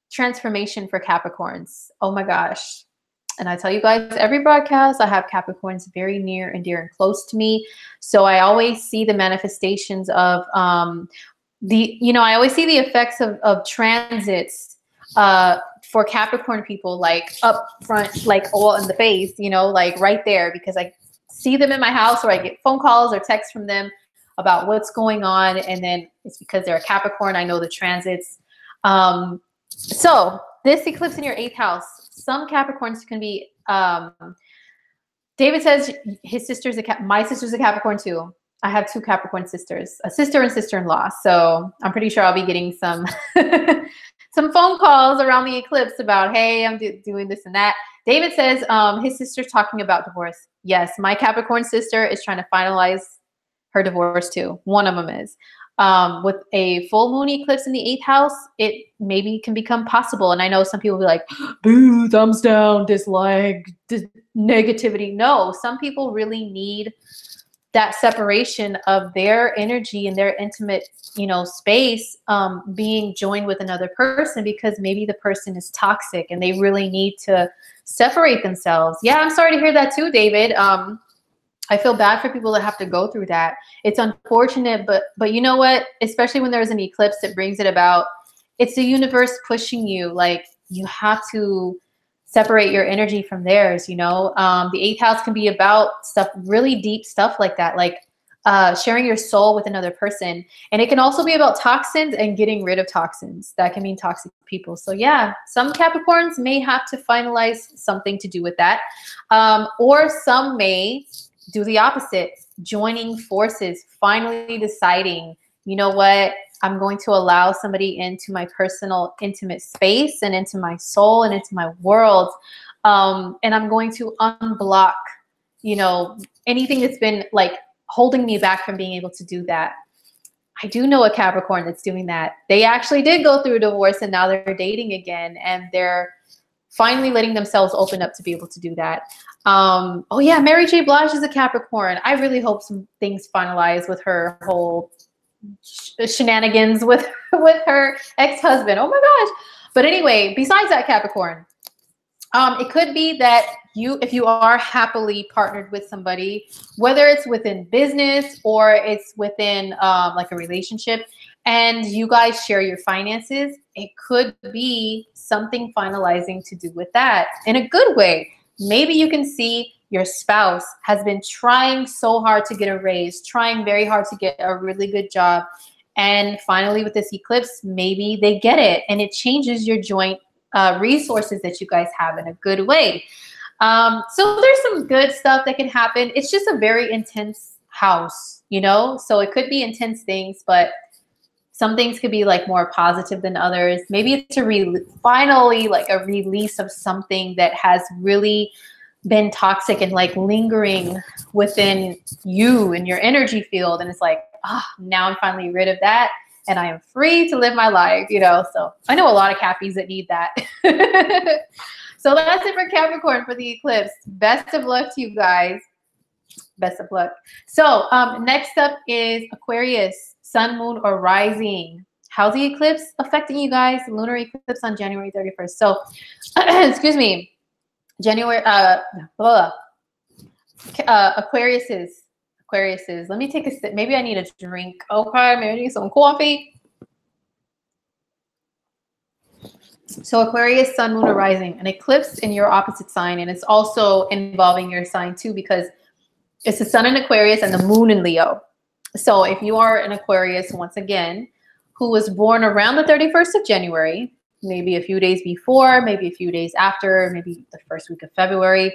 S1: transformation for Capricorns. Oh my gosh. And I tell you guys, every broadcast, I have Capricorns very near and dear and close to me. So I always see the manifestations of I always see the effects of transits for Capricorn people, like up front, like all in the face, you know, like right there, because I see them in my house, or I get phone calls or texts from them about what's going on. And then it's because they're a Capricorn. I know the transits. So this eclipse in your 8th house, some Capricorns can be, David says his sister's my sister's a Capricorn too. I have 2 Capricorn sisters, a sister and sister-in-law. So I'm pretty sure I'll be getting some, some phone calls around the eclipse about, hey, I'm doing this and that. David says his sister's talking about divorce. Yes, my Capricorn sister is trying to finalize her divorce too. One of them is. With a full moon eclipse in the 8th house, it maybe can become possible. And I know some people will be like, boo, thumbs down, dislike, negativity. No, some people really need that separation of their energy and their intimate, you know, space being joined with another person, because maybe the person is toxic and they really need to separate themselves. Yeah, I'm sorry to hear that too, David. I feel bad for people that have to go through that. It's unfortunate, but you know what? Especially when there's an eclipse that brings it about, it's the universe pushing you. Like, you have to separate your energy from theirs, you know? The 8th house can be about stuff, really deep stuff like that. Like sharing your soul with another person. And it can also be about toxins and getting rid of toxins. That can mean toxic people. So yeah, some Capricorns may have to finalize something to do with that. Or some may do the opposite, joining forces, finally deciding, you know what, I'm going to allow somebody into my personal, intimate space and into my soul and into my world. And I'm going to unblock, you know, anything that's been like holding me back from being able to do that. I do know a Capricorn that's doing that. They actually did go through a divorce and now they're dating again, and they're finally letting themselves open up to be able to do that. Oh yeah, Mary J. Blige is a Capricorn. I really hope some things finalize with her whole shenanigans with her ex-husband. Oh my gosh. But anyway, besides that, Capricorn, it could be that if you are happily partnered with somebody, whether it's within business or it's within like a relationship, and you guys share your finances, it could be something finalizing to do with that in a good way. Maybe you can see your spouse has been trying so hard to get a raise, trying very hard to get a really good job. And finally with this eclipse, maybe they get it and it changes your joint resources that you guys have in a good way. So there's some good stuff that can happen. It's just a very intense house, you know? So it could be intense things, but some things could be like more positive than others. Maybe it's finally like a release of something that has really been toxic and like lingering within you and your energy field. And it's like, now I'm finally rid of that and I am free to live my life, you know? So I know a lot of Cappies that need that. So that's it for Capricorn for the eclipse. Best of luck to you guys. Best of luck. So next up is Aquarius, sun, moon, or rising. How's the eclipse affecting you guys? The lunar eclipse on January 31st. So, excuse me, Aquariuses. Let me take a sip. Maybe I need a drink. Okay, maybe I need some coffee. So Aquarius, sun, moon, or rising. An eclipse in your opposite sign, and it's also involving your sign too, because it's the sun in Aquarius and the moon in Leo. So if you are an Aquarius, once again, who was born around the 31st of January, maybe a few days before, maybe a few days after, maybe the first week of February,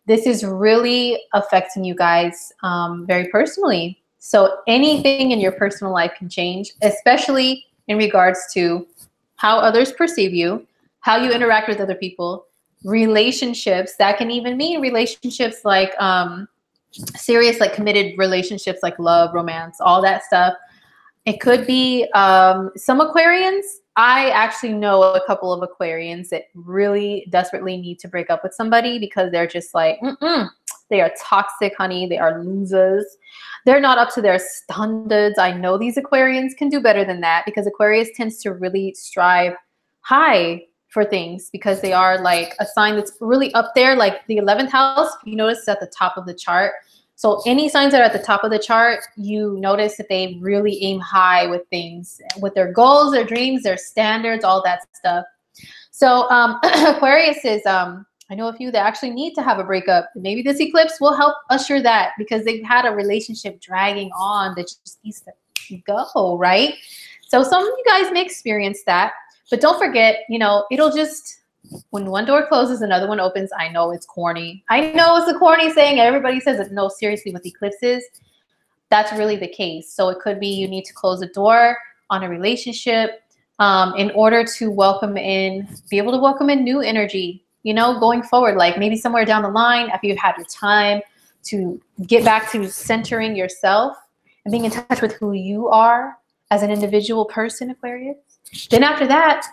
S1: this is really affecting you guys very personally. So anything in your personal life can change, especially in regards to how others perceive you, how you interact with other people, relationships. That can even mean relationships like serious, like committed relationships, like love, romance, all that stuff. It could be some Aquarians. I actually know a couple of Aquarians that really desperately need to break up with somebody because they're just like, they are toxic, honey. They are losers. They're not up to their standards. I know these Aquarians can do better than that, because Aquarius tends to really strive high for things because they are like a sign that's really up there, like the 11th house. You notice it's at the top of the chart. So any signs that are at the top of the chart, you notice that they really aim high with things, with their goals, their dreams, their standards, all that stuff. So Aquarius is, I know a few that actually need to have a breakup. Maybe this eclipse will help usher that, because they've had a relationship dragging on that just needs to go, right? So some of you guys may experience that, but don't forget, you know, it'll just, when one door closes, another one opens. I know it's corny. I know it's a corny saying. Everybody says it. No, seriously, with eclipses, that's really the case. So it could be you need to close a door on a relationship in order to welcome in, be able to welcome in new energy, you know, going forward, like maybe somewhere down the line, after you've had your time to get back to centering yourself and being in touch with who you are as an individual person, Aquarius. Then after that,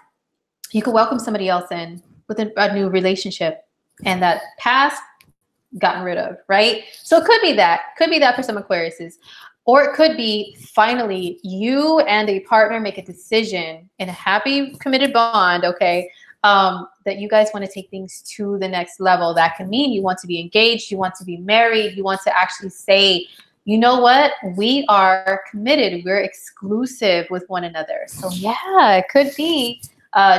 S1: you could welcome somebody else in with a new relationship, and that past gotten rid of, right? So it could be that for some Aquariuses. Or it could be finally you and a partner make a decision in a happy, committed bond, okay, that you guys want to take things to the next level. That can mean you want to be engaged, you want to be married, you want to actually say, you know what, we are committed, we're exclusive with one another. So yeah, it could be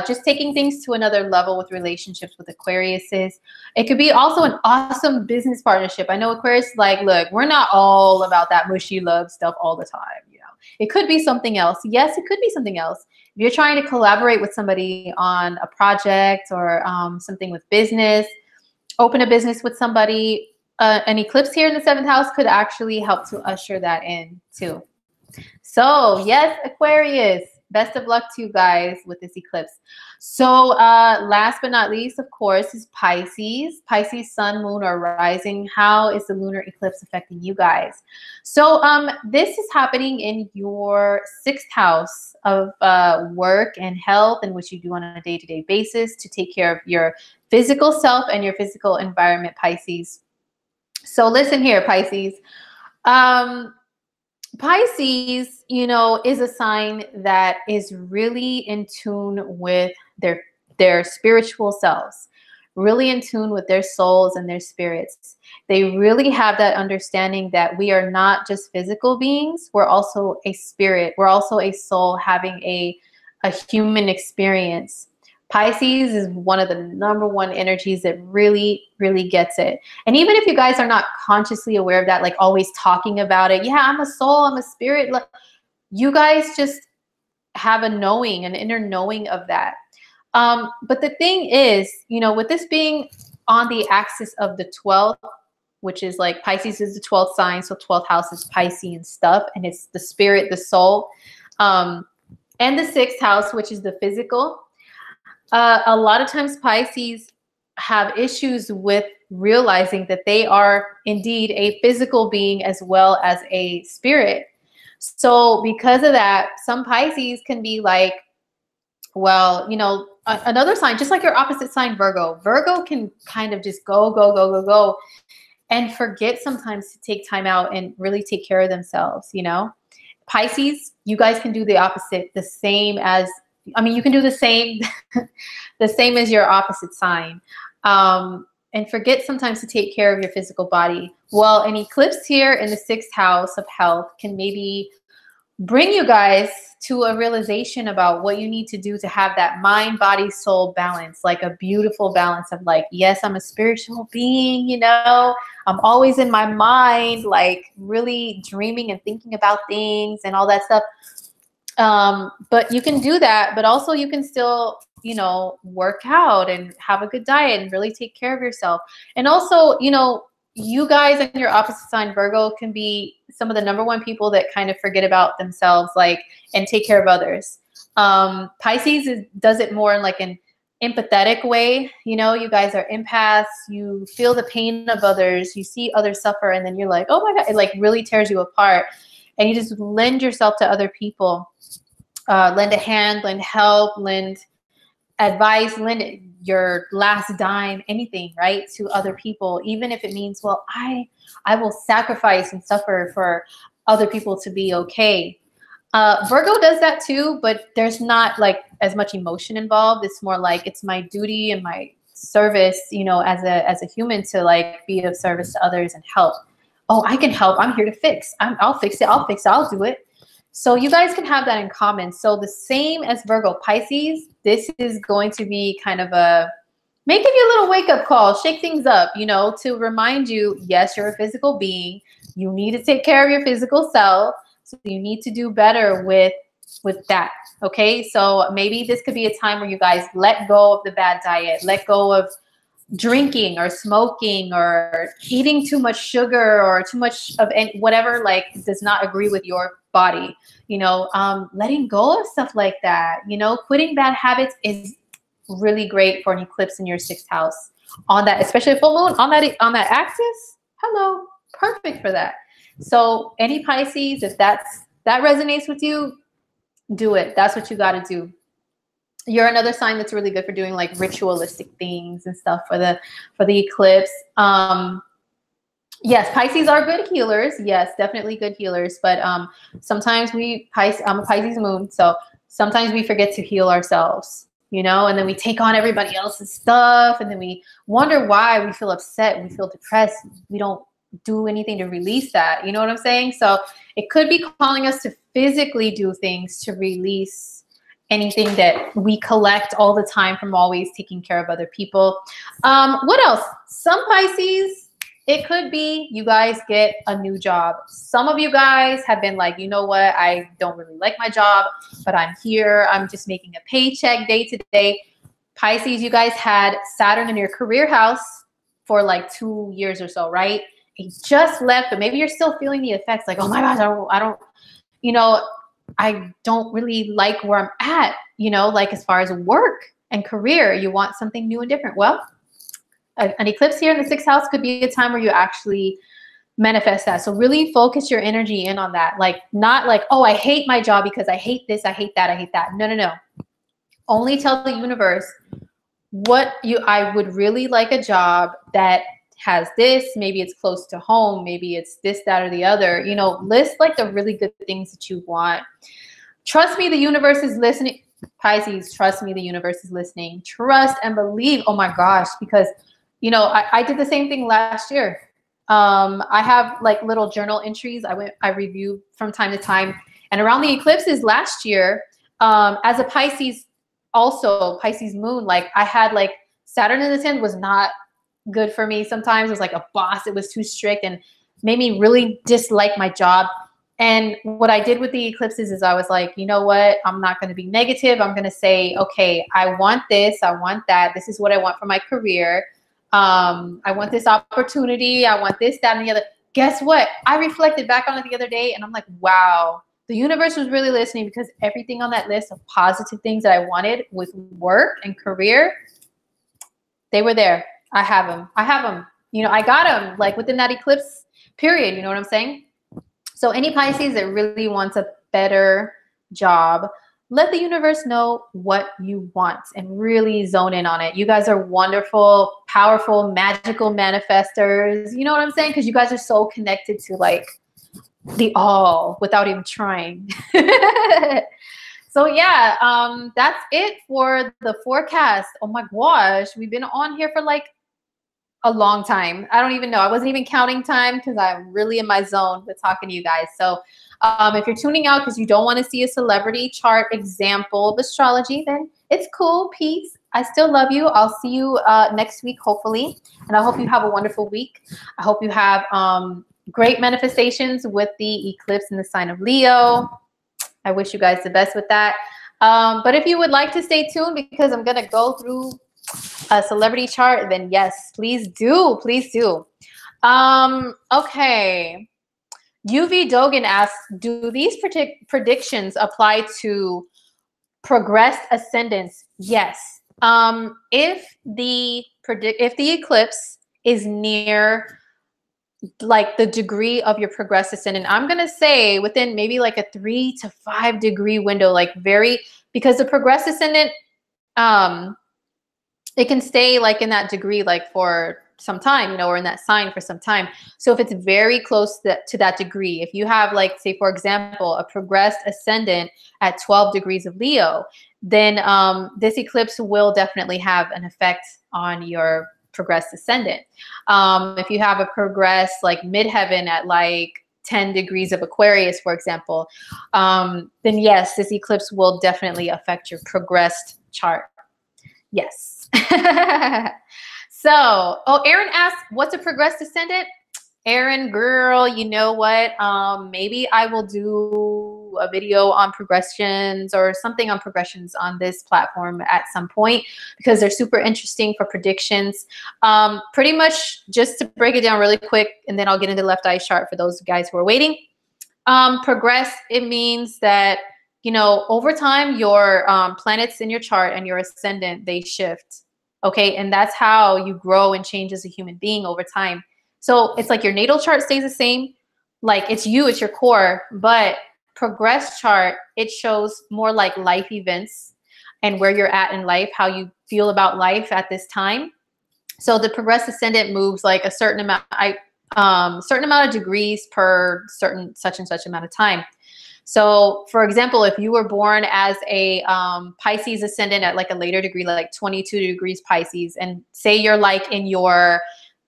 S1: just taking things to another level with relationships with Aquariuses. It could be also an awesome business partnership. I know Aquarius, like, look, we're not all about that mushy love stuff all the time. You know, it could be something else. Yes, it could be something else. If you're trying to collaborate with somebody on a project or something with business, open a business with somebody, an eclipse here in the 7th house could actually help to usher that in too. So yes, Aquarius, best of luck to you guys with this eclipse. So last but not least, of course, is Pisces. Pisces, sun, moon, or rising. How is the lunar eclipse affecting you guys? So this is happening in your 6th house of work and health, and what you do on a day-to-day basis to take care of your physical self and your physical environment, Pisces. So listen here, Pisces. Pisces, you know, is a sign that is really in tune with their spiritual selves, really in tune with their souls and their spirits. They really have that understanding that we are not just physical beings. We're also a spirit. We're also a soul having a human experience. Pisces is one of the #1 energies that really, really gets it. And even if you guys are not consciously aware of that, like always talking about it, yeah, I'm a soul, I'm a spirit, you guys just have a knowing, an inner knowing of that. But the thing is, you know, with this being on the axis of the 12th, which is like Pisces is the 12th sign, so 12th house is Piscean stuff, and it's the spirit, the soul, and the 6th house, which is the physical. A lot of times Pisces have issues with realizing that they are indeed a physical being as well as a spirit. So because of that, some Pisces can be like, well, you know, another sign, just like your opposite sign, Virgo. Virgo can kind of just go, and forget sometimes to take time out and really take care of themselves, you know? Pisces, you guys can do the opposite, the same as, I mean, you can do the same, the same as your opposite sign, and forget sometimes to take care of your physical body. Well, an eclipse here in the 6th house of health can maybe bring you guys to a realization about what you need to do to have that mind, body, soul balance, like a beautiful balance of like, yes, I'm a spiritual being, you know, I'm always in my mind, like really dreaming and thinking about things and all that stuff. But you can do that, but also you can still, you know, work out and have a good diet and really take care of yourself. And also, you know, you guys and your opposite sign Virgo can be some of the #1 people that kind of forget about themselves, like, and take care of others. Pisces does it more in like an empathetic way. You know, you guys are empaths. You feel the pain of others. You see others suffer, and then you're like, oh my God, it like really tears you apart. And you just lend yourself to other people. Lend a hand, lend help, lend advice, lend your last dime, anything, right, to other people, even if it means, well, I will sacrifice and suffer for other people to be okay. Virgo does that too, but there's not like as much emotion involved. It's more like it's my duty and my service, you know, as a human to like be of service to others and help. Oh, I can help. I'm here to fix. I'll fix it. I'll fix it. I'll do it. So you guys can have that in common. So the same as Virgo, Pisces, this is going to be kind of a, make it your little wake-up call, shake things up, you know, to remind you, yes, you're a physical being. You need to take care of your physical self. So you need to do better with that, okay? So maybe this could be a time where you guys let go of the bad diet, let go of drinking or smoking or eating too much sugar or too much of whatever like does not agree with your body, you know, letting go of stuff like that, you know, quitting bad habits is really great for an eclipse in your 6th house on that, especially full moon on that axis. Hello, perfect for that. So any Pisces, if that resonates with you, do it. That's what you got to do. You're another sign that's really good for doing like ritualistic things and stuff for the eclipse. Yes, Pisces are good healers. Yes, definitely good healers. But sometimes I'm a Pisces moon, so sometimes we forget to heal ourselves, you know, and then we take on everybody else's stuff, and then we wonder why we feel upset, we feel depressed, we don't do anything to release that. You know what I'm saying? So it could be calling us to physically do things to release anything that we collect all the time from always taking care of other people. What else? Some Pisces, it could be you guys get a new job. Some of you guys have been like, you know what? I don't really like my job, but I'm here. I'm just making a paycheck day to day. Pisces, you guys had Saturn in your career house for like 2 years or so, right? It just left, but maybe you're still feeling the effects like, oh my gosh, I don't, you know, I don't really like where I'm at, you know, like as far as work and career, you want something new and different. Well, an eclipse here in the 6th house could be a time where you actually manifest that. So really focus your energy in on that. Like not like, oh, I hate my job because I hate this, I hate that, I hate that. No, no, no. Only tell the universe I would really like a job that has this, maybe it's close to home, maybe it's this, that, or the other, you know, list like the really good things that you want. Trust me, the universe is listening. Pisces, trust me, the universe is listening. Trust and believe. Oh my gosh, because you know, I did the same thing last year. I have like little journal entries. I review from time to time. And around the eclipses last year, as a Pisces, also Pisces moon, like I had like Saturn in the 10th was not good for me. Sometimes it was like a boss. It was too strict and made me really dislike my job. And what I did with the eclipses is I was like, you know what? I'm not going to be negative. I'm going to say, okay, I want this. I want that. This is what I want for my career. I want this opportunity. I want this, that, and the other. Guess what? I reflected back on it the other day and I'm like, wow, the universe was really listening because everything on that list of positive things that I wanted with work and career, they were there. I have them. I have them. You know, I got them like within that eclipse period. You know what I'm saying? So any Pisces that really wants a better job, let the universe know what you want and really zone in on it. You guys are wonderful, powerful, magical manifestors. You know what I'm saying? Because you guys are so connected to like the all without even trying. So yeah, that's it for the forecast. Oh my gosh, we've been on here for like a long time. I don't even know. I wasn't even counting time because I'm really in my zone with talking to you guys. So if you're tuning out because you don't want to see a celebrity chart example of astrology, then it's cool. Peace. I still love you. I'll see you next week, hopefully. And I hope you have a wonderful week. I hope you have great manifestations with the eclipse in the sign of Leo. I wish you guys the best with that. But if you would like to stay tuned because I'm going to go through a celebrity chart, then yes, please do. Please do. Okay. UV Dogan asks, do these predictions apply to progressed ascendants? Yes. If the eclipse is near like the degree of your progressed ascendant, I'm going to say within maybe like a 3 to 5 degree window, like because the progressed ascendant, it can stay like in that degree, like for some time, you know, or in that sign for some time. So if it's very close to that degree, if you have like, say, for example, a progressed ascendant at 12 degrees of Leo, then this eclipse will definitely have an effect on your progressed ascendant. If you have a progressed like midheaven at like 10 degrees of Aquarius, for example, then yes, this eclipse will definitely affect your progressed chart. Yes. So, Aaron asked, what's a progressed ascendant? Aaron, girl, you know what? Maybe I will do a video on progressions or something on progressions on this platform at some point because they're super interesting for predictions. Pretty much just to break it down really quick, and then I'll get into left eye chart for those guys who are waiting. Progress, it means that, you know, over time, your planets in your chart and your ascendant, they shift. Okay, and that's how you grow and change as a human being over time. So it's like your natal chart stays the same, like it's you, it's your core, but progress chart, it shows more like life events and where you're at in life, how you feel about life at this time. So the progress ascendant moves like a certain amount of degrees per certain such and such amount of time. So for example, if you were born as a Pisces ascendant at like a later degree, like 22 degrees Pisces, and say you're like in your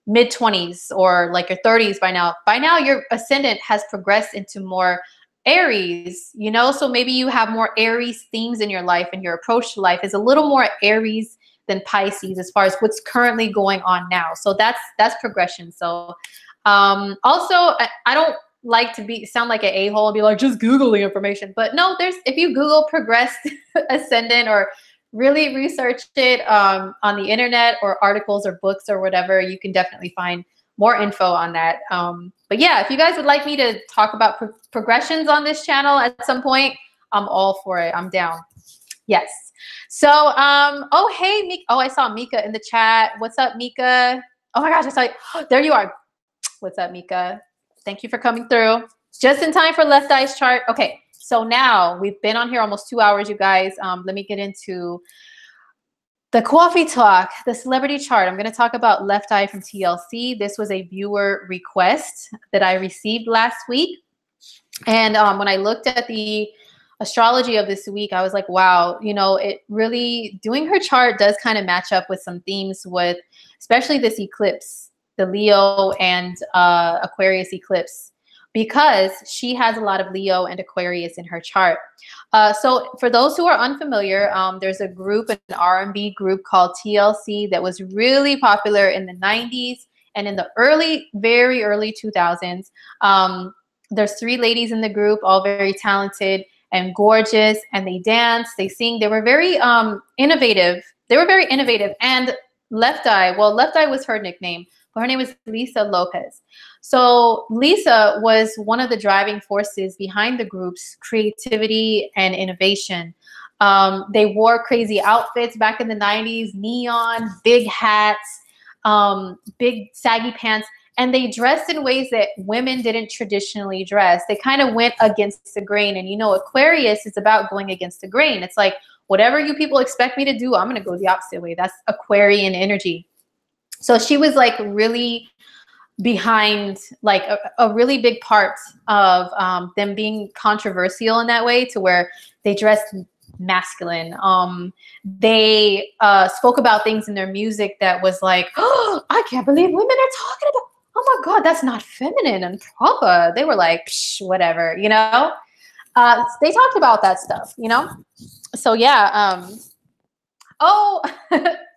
S1: mid-20s or like your 30s by now your ascendant has progressed into more Aries, you know, so maybe you have more Aries themes in your life, and your approach to life is a little more Aries than Pisces as far as what's currently going on now. So that's progression. So also, I don't like to sound like an a-hole and be like, just Google the information. But no, if you Google progressed ascendant or really research it on the internet or articles or books or whatever, you can definitely find more info on that. But yeah, if you guys would like me to talk about progressions on this channel at some point, I'm all for it. I'm down. Yes. So, oh, hey, Mika. Oh, I saw Mika in the chat. What's up, Mika? Oh my gosh, I saw you. Oh, there you are. What's up, Mika? Thank you for coming through. Just in time for Left Eye's chart. Okay, so now we've been on here almost 2 hours, you guys. Let me get into the coffee talk, the celebrity chart. I'm going to talk about Left Eye from TLC. This was a viewer request that I received last week. And when I looked at the astrology of this week, I was like, wow, you know, it really, doing her chart does kind of match up with some themes with, especially this eclipse, the Leo and Aquarius eclipse, because she has a lot of Leo and Aquarius in her chart. So for those who are unfamiliar, there's a group, an R&B group called TLC that was really popular in the 90s and in the very early 2000s. There's 3 ladies in the group, all very talented and gorgeous, and they dance, they sing. They were very innovative. They were very innovative. And Left Eye, well, Left Eye was her nickname, but her name is Lisa Lopez. So Lisa was one of the driving forces behind the group's creativity and innovation. They wore crazy outfits back in the 90s, neon, big hats, big saggy pants, and they dressed in ways that women didn't traditionally dress. They kind of went against the grain. And you know, Aquarius is about going against the grain. It's like, whatever you people expect me to do, I'm going to go the opposite way. That's Aquarian energy. So she was like really behind, like a really big part of them being controversial in that way, to where they dressed masculine. They spoke about things in their music that was like, oh, I can't believe women are talking about, oh my God, that's not feminine and proper. They were like, psh, whatever, you know? They talked about that stuff, you know? So yeah. Oh,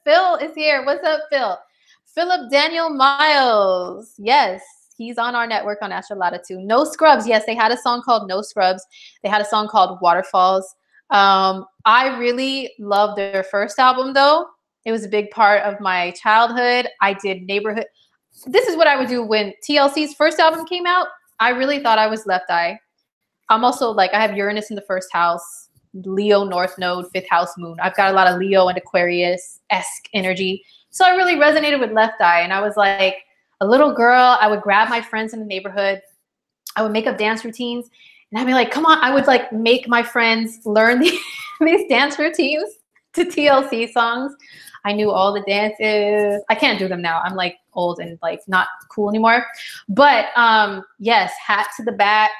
S1: Phil is here. What's up, Phil? Philip Daniel Miles. Yes, he's on our network on Astrology too. No Scrubs. Yes, they had a song called No Scrubs. They had a song called Waterfalls. I really loved their first album though. It was a big part of my childhood. I did neighborhood. This is what I would do when TLC's first album came out. I really thought I was Left Eye. I'm also like, I have Uranus in the first house, Leo North Node, 5th house moon. I've got a lot of Leo and Aquarius-esque energy. So I really resonated with Left Eye. And I was like a little girl. I would grab my friends in the neighborhood. I would make up dance routines. And I'd be like, come on. I would like make my friends learn these dance routines to TLC songs. I knew all the dances. I can't do them now. I'm like old and like not cool anymore. But yes, Hat to the Back.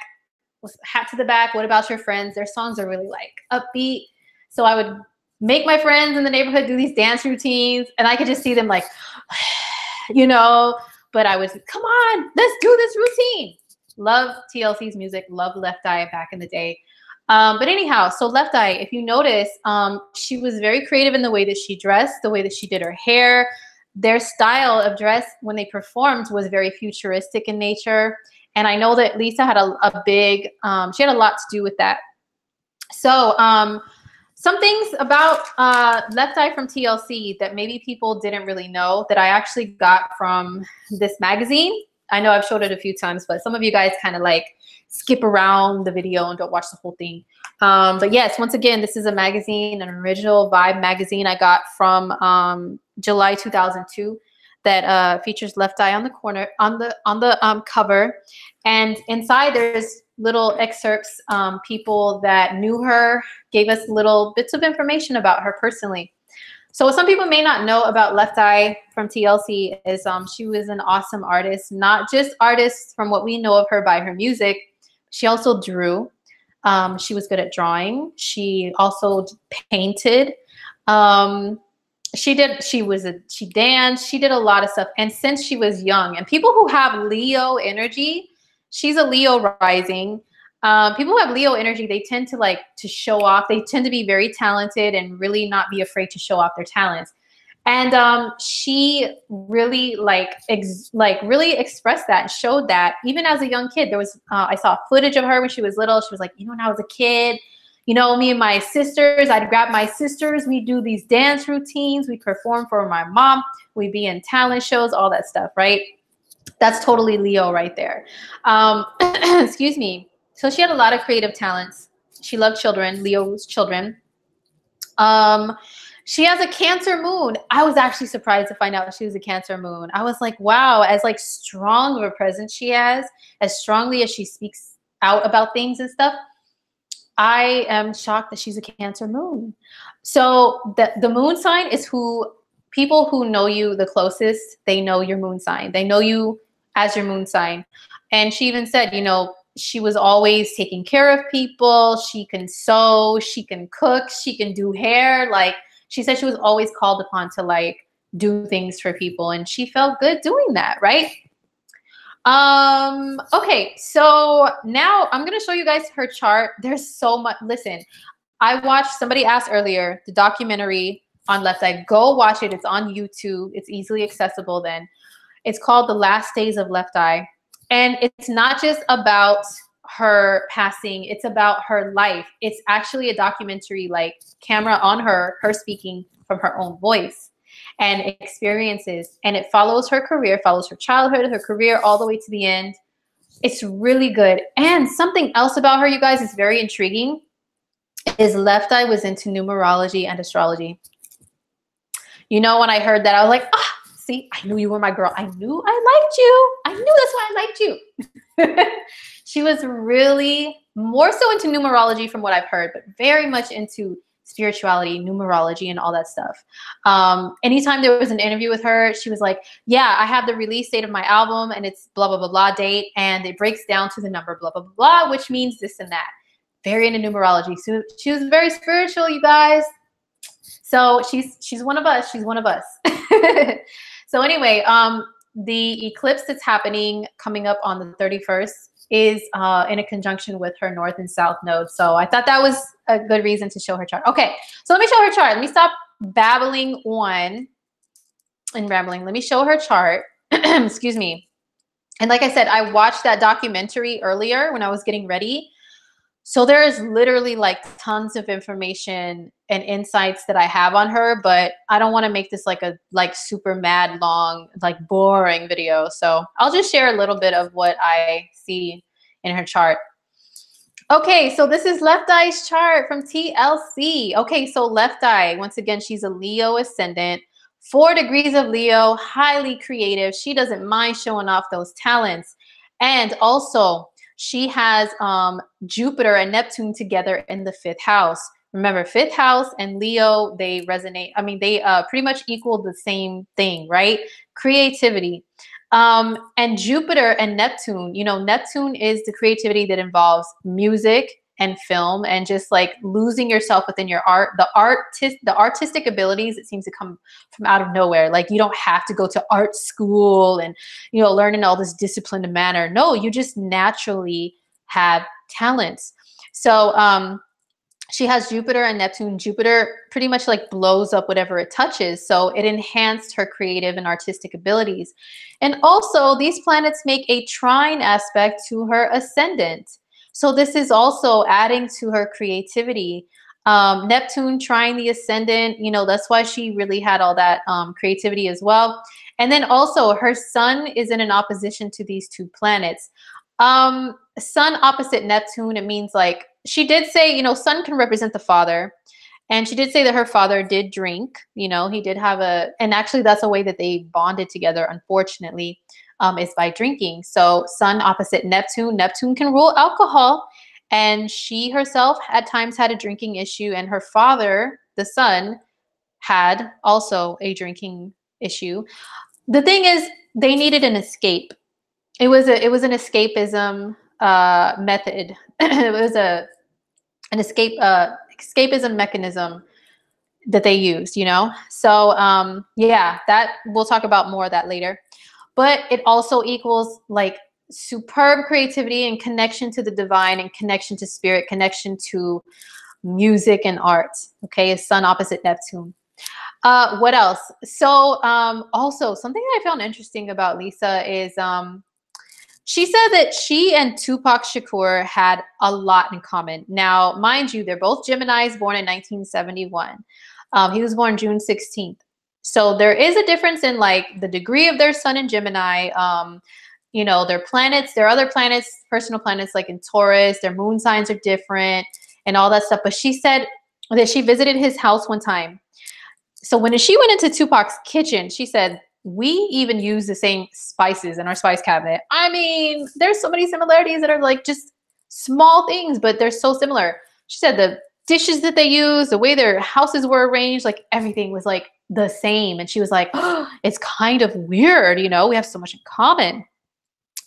S1: What About Your Friends? Their songs are really like upbeat. So I would make my friends in the neighborhood do these dance routines, and I could just see them like, you know, but I was, come on, let's do this routine. Love TLC's music, love Left Eye back in the day. But anyhow, so Left Eye, if you notice, she was very creative in the way that she dressed, the way that she did her hair. Their style of dress when they performed was very futuristic in nature. And I know that Lisa had a big, she had a lot to do with that. So some things about Left Eye from TLC that maybe people didn't really know that I actually got from this magazine. I know I've showed it a few times, but some of you guys kind of like skip around the video and don't watch the whole thing. But yes, once again, this is a magazine, an original Vibe magazine I got from July 2002 that features Left Eye on the corner, on the cover. And inside there's little excerpts, people that knew her gave us little bits of information about her personally. So what some people may not know about Left Eye from TLC is she was an awesome artist, not just artist from what we know of her by her music. She also drew. She was good at drawing. She also painted. She danced. She did a lot of stuff. And since she was young, and people who have Leo energy, she's a Leo rising. People who have Leo energy, they tend to like to show off. They tend to be very talented and really not be afraid to show off their talents. And she really really expressed that and showed that even as a young kid. There was I saw footage of her when she was little. She was like, when I was a kid, me and my sisters, I'd grab my sisters. We'd do these dance routines. We'd perform for my mom. We'd be in talent shows, all that stuff, right? That's totally Leo right there. Excuse me. So she had a lot of creative talents. She loved children, Leo's children. She has a Cancer moon. I was actually surprised to find out she was a Cancer moon. I was like, wow, as like strong of a presence she has, as strongly as she speaks out about things and stuff, I am shocked that she's a Cancer moon. So the moon sign is who people who know you the closest, they know your moon sign. They know you as your moon sign. And she even said, she was always taking care of people. She can sew, she can cook, she can do hair. Like she said, she was always called upon to like do things for people, and she felt good doing that, right? Okay, so now I'm gonna show you guys her chart. There's so much. Listen, I watched, somebody asked earlier, the documentary on Left Eye. Go watch it. It's on YouTube. It's easily accessible then. It's called The Last Days of Left Eye. And it's not just about her passing. It's about her life. It's actually a documentary, like camera on her speaking from her own voice and experiences. And it follows her career, follows her childhood, her career, all the way to the end. It's really good. And something else about her, you guys, is very intriguing, is Left Eye was into numerology and astrology. When I heard that, I was like, see, I knew you were my girl. I knew I liked you. I knew that's why I liked you. She was really more so into numerology from what I've heard, but very much into spirituality, numerology, and all that stuff. Anytime there was an interview with her, she was like, yeah, I have the release date of my album and it's blah, blah, blah, blah date. And it breaks down to the number, blah, blah, blah, blah, which means this and that. Very into numerology. So she was very spiritual, you guys. So she's one of us. She's one of us. So anyway, the eclipse that's happening coming up on the 31st is in a conjunction with her north and south node. So I thought that was a good reason to show her chart. Okay, so let me show her chart. Let me stop babbling on and rambling. Let me show her chart. Excuse me. And like I said, I watched that documentary earlier when I was getting ready. So there's literally like tons of information and insights that I have on her, but I don't want to make this like a super mad long, like boring video. So I'll just share a little bit of what I see in her chart. Okay, so this is Left Eye's chart from TLC. Okay, so Left Eye, once again, she's a Leo ascendant, 4 degrees of Leo, highly creative. She doesn't mind showing off those talents. And also, she has Jupiter and Neptune together in the 5th house. Remember, 5th house and Leo, they resonate. I mean, they pretty much equal the same thing, right? Creativity. And Jupiter and Neptune, Neptune is the creativity that involves music and film and just like losing yourself within your art, the artistic abilities. It seems to come from out of nowhere. Like you don't have to go to art school and, learn in all this disciplined manner. No, you just naturally have talents. So, she has Jupiter and Neptune. Jupiter pretty much like blows up whatever it touches. So it enhanced her creative and artistic abilities. And also these planets make a trine aspect to her ascendant. So this is also adding to her creativity. Neptune trine the ascendant, that's why she really had all that creativity as well. And then also her sun is in an opposition to these 2 planets. Sun opposite Neptune, it means like, she did say, sun can represent the father. And she did say that her father did drink, he did have and actually that's a way that they bonded together, unfortunately, is by drinking. So sun opposite Neptune. Neptune can rule alcohol. And she herself at times had a drinking issue. And her father, the sun, had also a drinking issue. The thing is, they needed an escape. It was an escapism method. It was an escapism mechanism that they used, So yeah, that we'll talk about more of that later. But it also equals like superb creativity and connection to the divine and connection to spirit, connection to music and art. Okay, is Sun opposite Neptune. What else? So also something that I found interesting about Lisa is she said that she and Tupac Shakur had a lot in common. Now, mind you, they're both Geminis, born in 1971. He was born June 16th. So there is a difference in like the degree of their sun in Gemini. You know, their planets, their other planets, personal planets like in Taurus, their moon signs are different and all that stuff. But she said that she visited his house one time. So when she went into Tupac's kitchen, she said, we even use the same spices in our spice cabinet. I mean, there's so many similarities that are like just small things, but they're so similar. She said the dishes that they use, the way their houses were arranged, like everything was like the same. And she was like, oh, it's kind of weird. You know, we have so much in common.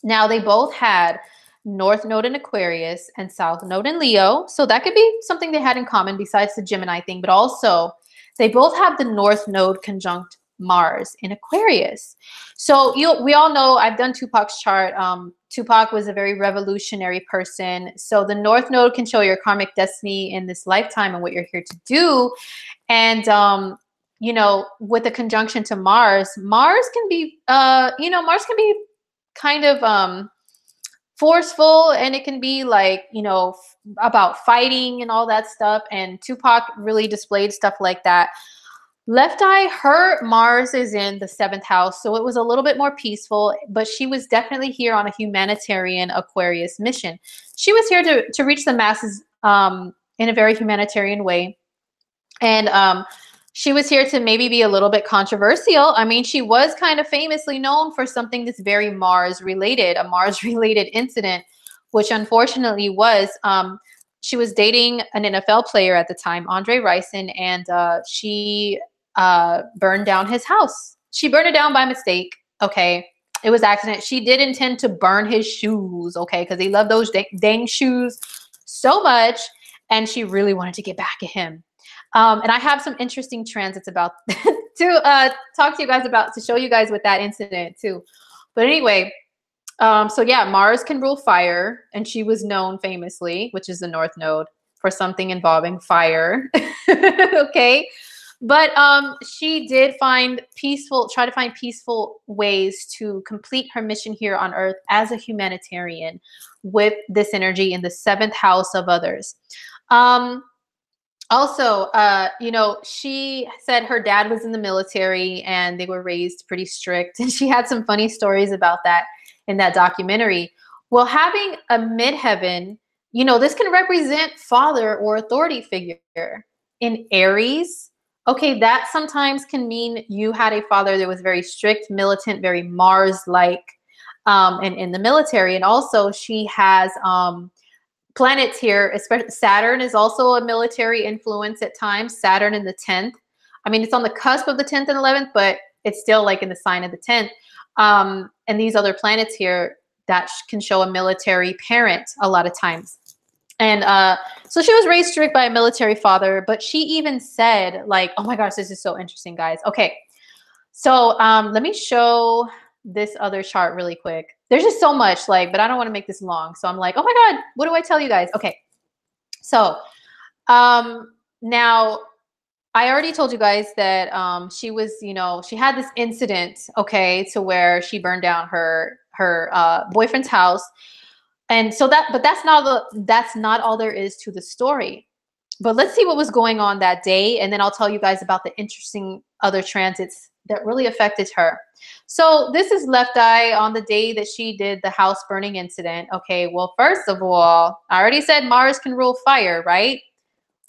S1: Now, they both had North Node in Aquarius and South Node in Leo. So that could be something they had in common besides the Gemini thing, but also they both have the North Node conjunct Mars in Aquarius. So we all know, I've done Tupac's chart. Tupac was a very revolutionary person. So the North Node can show your karmic destiny in this lifetime and what you're here to do. And, you know, with a conjunction to Mars, Mars can be, you know, Mars can be kind of forceful, and it can be like, you know, about fighting and all that stuff. And Tupac really displayed stuff like that. Left eye, her Mars is in the 7th house, so it was a little bit more peaceful, but she was definitely here on a humanitarian Aquarius mission. She was here to reach the masses in a very humanitarian way. And she was here to maybe be a little bit controversial. I mean, she was kind of famously known for something that's very Mars related, a Mars related incident, which unfortunately was, she was dating an NFL player at the time, Andre Rison, and she burned down his house. She burned it down by mistake. Okay. It was accident. She did intend to burn his shoes. Okay. Because he loved those dang shoes so much. And she really wanted to get back at him. And I have some interesting transits about to talk to you guys about, to show you guys with that incident too. But anyway, so yeah, Mars can rule fire, and she was known famously, which is the North Node, for something involving fire. Okay. But she did try to find peaceful ways to complete her mission here on Earth as a humanitarian with this energy in the 7th house of others. Also, you know, she said her dad was in the military and they were raised pretty strict. And she had some funny stories about that in that documentary. Well, having a midheaven, you know, this can represent father or authority figure. In Aries, okay, that sometimes can mean you had a father that was very strict, militant, very Mars-like, and in the military. And also she has planets here, especially Saturn is also a military influence at times. Saturn in the 10th. I mean, it's on the cusp of the 10th and 11th, but it's still like in the sign of the 10th. And these other planets here that can show a military parent a lot of times. And so she was raised strict by a military father, but she even said, like, oh my gosh, this is so interesting, guys. Okay, so let me show this other chart really quick. There's just so much, like, but I don't want to make this long. So I'm like, oh my God, what do I tell you guys? Okay. So now I already told you guys that she was, you know, she had this incident, okay, to where she burned down her boyfriend's house. And so that's not all there is to the story. But let's see what was going on that day. And then I'll tell you guys about the interesting other transits that really affected her. So this is left eye on the day that she did the house burning incident. Okay, well, first of all, I already said Mars can rule fire, right?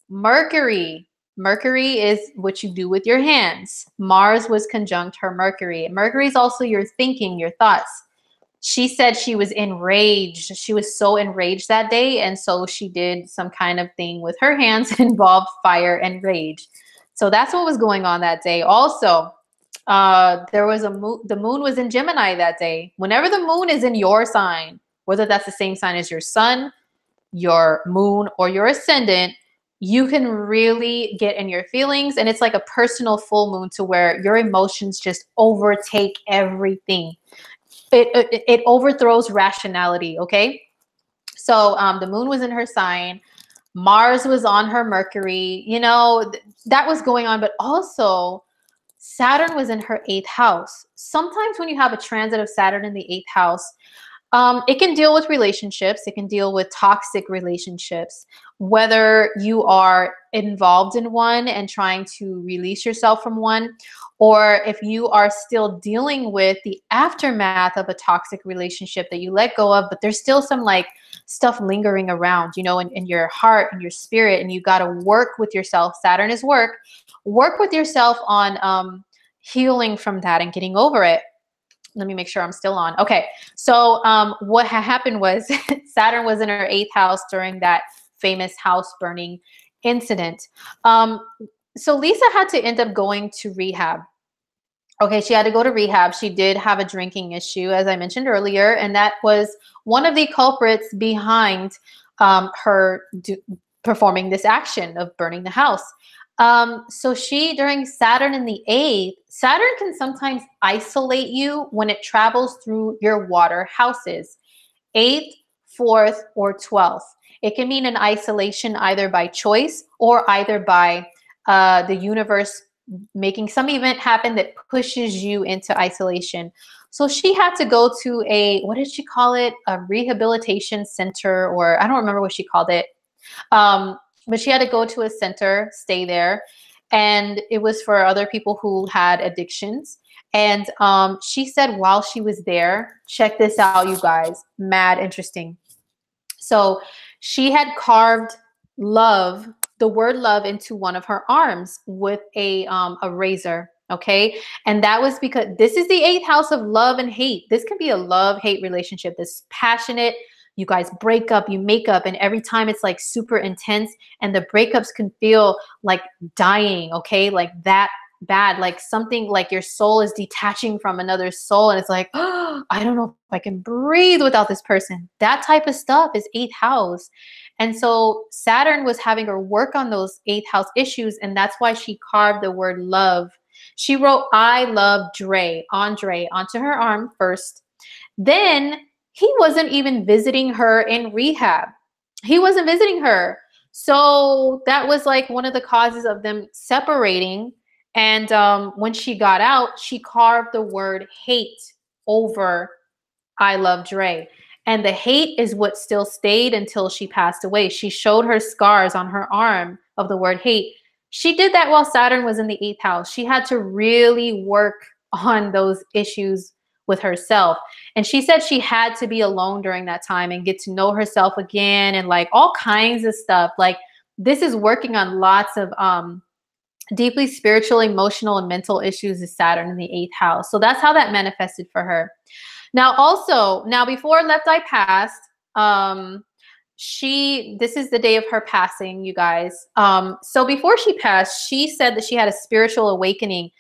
S1: Mercury is what you do with your hands. Mars was conjunct her Mercury. Mercury is also your thinking, your thoughts. She said she was enraged. She was so enraged that day. And so she did some kind of thing with her hands that involved fire and rage. So that's what was going on that day. Also, there was the moon was in Gemini that day. Whenever the moon is in your sign, whether that's the same sign as your sun, your moon, or your ascendant, you can really get in your feelings. And it's like a personal full moon to where your emotions just overtake everything. it overthrows rationality. Okay. So the moon was in her sign. Mars was on her Mercury, you know, that was going on. But also Saturn was in her 8th house. Sometimes when you have a transit of Saturn in the 8th house, it can deal with relationships. It can deal with toxic relationships, whether you are involved in one and trying to release yourself from one, or if you are still dealing with the aftermath of a toxic relationship that you let go of, but there's still some like stuff lingering around, you know, in your heart and your spirit, and you got to work with yourself. Saturn is work. Work with yourself on healing from that and getting over it. Let me make sure I'm still on. Okay. So what happened was Saturn was in her 8th house during that famous house burning incident. So Lisa had to end up going to rehab. Okay. She had to go to rehab. She did have a drinking issue, as I mentioned earlier, and that was one of the culprits behind her performing this action of burning the house. So during Saturn in the 8th, Saturn can sometimes isolate you when it travels through your water houses, 8th, 4th, or 12th. It can mean an isolation either by choice or either by the universe making some event happen that pushes you into isolation. So she had to go to what did she call it? A rehabilitation center, or I don't remember what she called it. But she had to go to a center, stay there. And it was for other people who had addictions. And she said while she was there, check this out, you guys, mad interesting. So she had carved love, the word love, into one of her arms with a razor. Okay. And that was because this is the 8th house of love and hate. This can be a love-hate relationship that's passionate. You guys break up, you make up, and every time it's like super intense, and the breakups can feel like dying, okay? Like that bad, like something like your soul is detaching from another soul, and it's like, oh, I don't know if I can breathe without this person. That type of stuff is 8th house. And so Saturn was having her work on those 8th house issues, and that's why she carved the word love. She wrote, I love Andre, onto her arm first. Then he wasn't even visiting her in rehab. He wasn't visiting her. So that was like one of the causes of them separating. And when she got out, she carved the word hate over I love Dre. And the hate is what still stayed until she passed away. She showed her scars on her arm of the word hate. She did that while Saturn was in the 8th house. She had to really work on those issues with herself. And she said she had to be alone during that time and get to know herself again, and like all kinds of stuff. Like this is working on lots of deeply spiritual, emotional, and mental issues is Saturn in the 8th house. So that's how that manifested for her. Now before Left Eye passed, this is the day of her passing, you guys. So before she passed, she said that she had a spiritual awakening.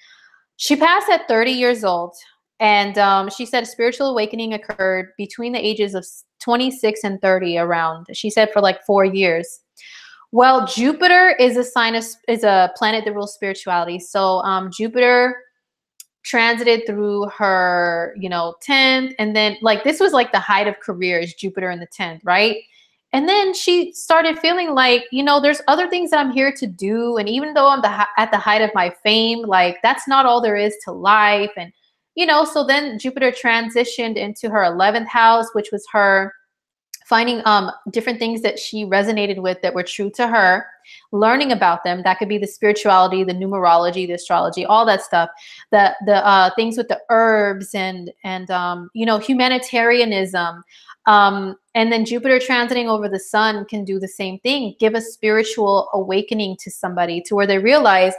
S1: She passed at 30 years old. And she said a spiritual awakening occurred between the ages of 26 and 30 around. She said for like 4 years. Well, Jupiter is a planet that rules spirituality. So Jupiter transited through her, 10th. And then like this was like the height of careers, Jupiter in the 10th, right? And then she started feeling like, there's other things that I'm here to do. And even though I'm at the height of my fame, like that's not all there is to life. And so then Jupiter transitioned into her 11th house, which was her finding different things that she resonated with that were true to her, learning about them. That could be the spirituality, the numerology, the astrology, all that stuff. The things with the herbs and humanitarianism. And then Jupiter transiting over the sun can do the same thing, give a spiritual awakening to somebody to where they realize,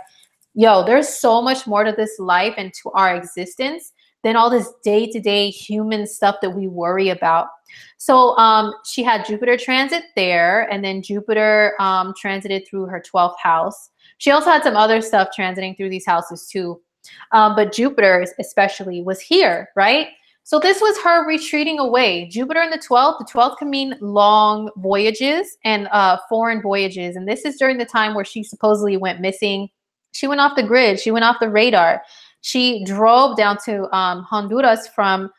S1: there's so much more to this life and to our existence than all this day-to-day human stuff that we worry about. So she had Jupiter transit there, and then Jupiter transited through her 12th house. She also had some other stuff transiting through these houses too. But Jupiter especially was here, right? So this was her retreating away. Jupiter in the 12th can mean long voyages and foreign voyages. And this is during the time where she supposedly went missing. She went off the grid. She went off the radar. She drove down to Honduras from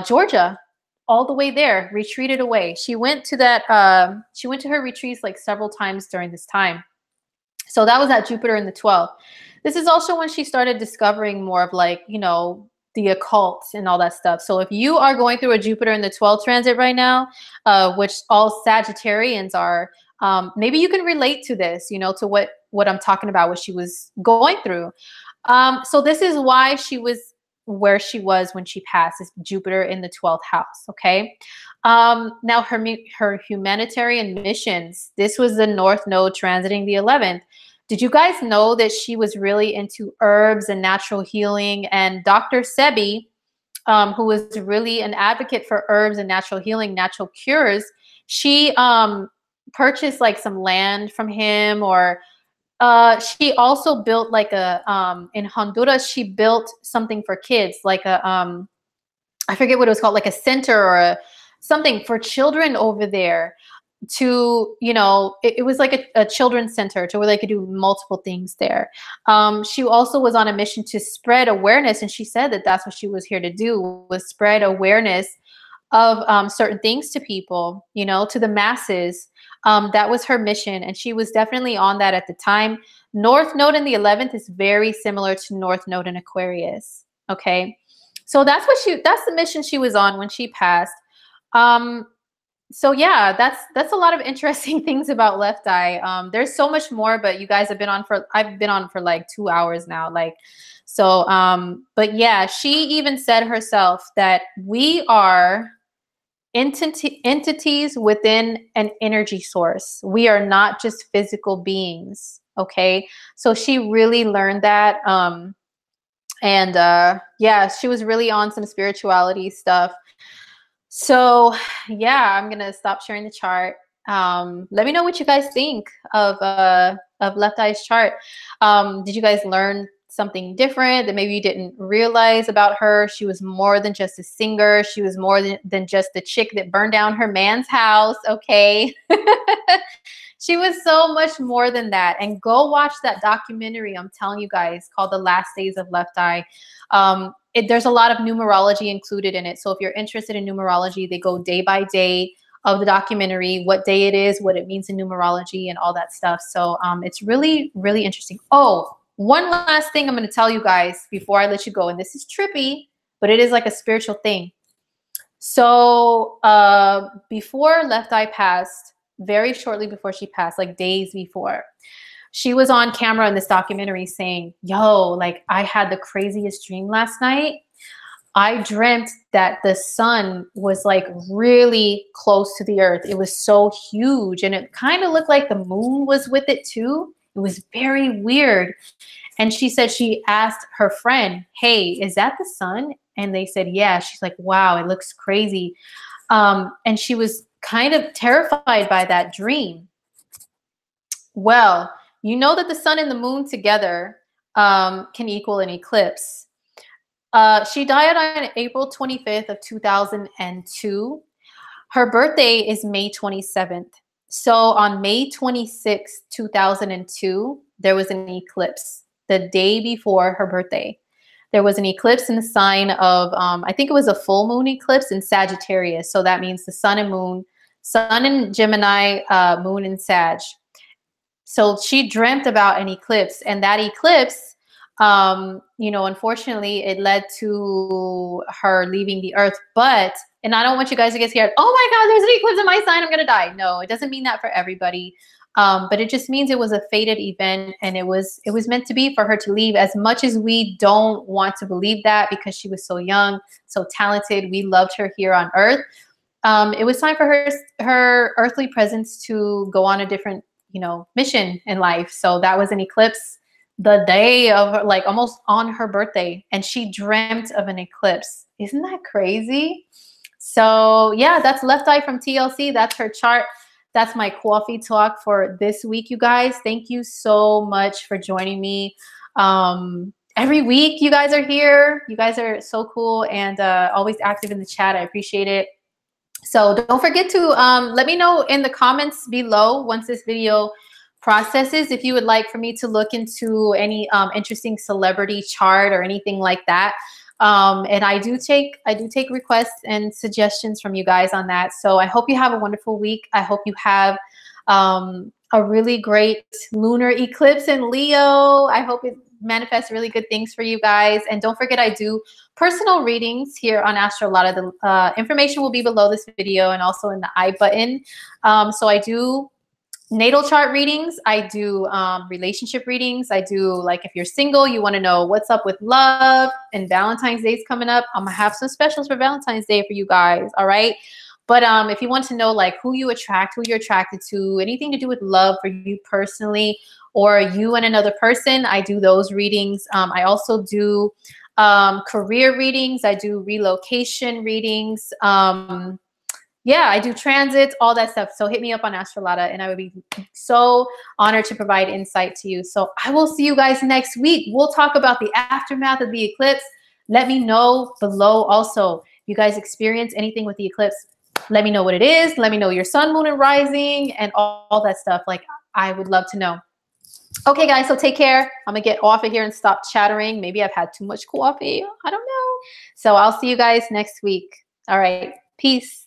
S1: Georgia, all the way there, retreated away. She went to that. She went to her retreats like several times during this time. So that was at Jupiter in the 12th. This is also when she started discovering more of like, you know, the occult and all that stuff. So if you are going through a Jupiter in the 12th transit right now, which all Sagittarians are, maybe you can relate to this, you know, to what I'm talking about, what she was going through. So this is why she was where she was when she passed, is Jupiter in the 12th house. Okay. Now her humanitarian missions, this was the North Node transiting the 11th. Did you guys know that she was really into herbs and natural healing? And Dr. Sebi, who was really an advocate for herbs and natural healing, natural cures, she purchased like some land from him, or she also built like a in Honduras, she built something for kids, like a I forget what it was called, like a center or something for children over there, to, you know, it was like a children's center to where they could do multiple things there. She also was on a mission to spread awareness, and she said that that's what she was here to do, was spread awareness of certain things to people, you know, to the masses. That was her mission, and she was definitely on that at the time. North Node in the 11th is very similar to North Node in Aquarius. Okay, so that's the mission she was on when she passed. So yeah, that's a lot of interesting things about Left Eye. There's so much more, but you guys have been on for, I've been on for like 2 hours now. Like, so, but yeah, she even said herself that we are entities within an energy source. We are not just physical beings. Okay. So she really learned that. And yeah, she was really on some spirituality stuff. So yeah, I'm gonna stop sharing the chart. Let me know what you guys think of Left Eye's chart. Did you guys learn something different that maybe you didn't realize about her? She was more than just a singer. She was more than just the chick that burned down her man's house. Okay. She was so much more than that. And go watch that documentary, I'm telling you guys, called The Last Days of Left Eye. There's a lot of numerology included in it. So if you're interested in numerology, they go day by day of the documentary, what day it is, what it means in numerology, and all that stuff. So it's really, really interesting. Oh, one last thing I'm going to tell you guys before I let you go. And this is trippy, but it is like a spiritual thing. So before Left Eye passed, very shortly before she passed, like days before, she was on camera in this documentary saying, yo, like, I had the craziest dream last night. I dreamt that the sun was like really close to the earth. It was so huge, and it kind of looked like the moon was with it too. It was very weird. And she said she asked her friend, hey, is that the sun? And they said, yeah. She's like, wow, it looks crazy. And she was kind of terrified by that dream. Well, you know that the sun and the moon together can equal an eclipse. She died on April 25th of 2002. Her birthday is May 27th. So on May 26th, 2002, there was an eclipse. The day before her birthday, there was an eclipse in the sign of, I think it was a full moon eclipse in Sagittarius. So that means the sun and moon, sun in Gemini, moon in Sag. So she dreamt about an eclipse, and that eclipse, you know, unfortunately, it led to her leaving the earth. But, and I don't want you guys to get scared. Oh my God, there's an eclipse in my sign, I'm going to die. No, it doesn't mean that for everybody. But it just means it was a fated event, and it was meant to be for her to leave. As much as we don't want to believe that, because she was so young, so talented, we loved her here on earth. It was time for her earthly presence to go on a different, you know, mission in life. So that was an eclipse the day of, like, almost on her birthday, and she dreamt of an eclipse. Isn't that crazy? So yeah, that's Left Eye from TLC. That's her chart. That's my coffee talk for this week, you guys. Thank you so much for joining me. Every week you guys are here. You guys are so cool, and always active in the chat. I appreciate it. So don't forget to let me know in the comments below once this video processes if you would like for me to look into any interesting celebrity chart or anything like that. And I do take requests and suggestions from you guys on that. So I hope you have a wonderful week. I hope you have a really great lunar eclipse in Leo. I hope it manifests really good things for you guys. And don't forget, I do personal readings here on Astrologer. The information will be below this video and also in the I button. So I do natal chart readings. I do relationship readings. I do, like, if you're single, you want to know what's up with love, and Valentine's Day is coming up. I'm gonna have some specials for Valentine's Day for you guys. All right. But if you want to know, like, who you attract, who you're attracted to, anything to do with love for you personally, or you and another person, I do those readings. I also do career readings. I do relocation readings. Yeah, I do transits, all that stuff. So hit me up on Astrolata, and I would be so honored to provide insight to you. So I will see you guys next week. We'll talk about the aftermath of the eclipse. Let me know below also. If you guys experience anything with the eclipse, let me know what it is. Let me know your sun, moon, and rising, and all that stuff. Like, I would love to know. Okay, guys, so take care. I'm going to get off of here and stop chattering. Maybe I've had too much coffee. I don't know. So I'll see you guys next week. All right. Peace.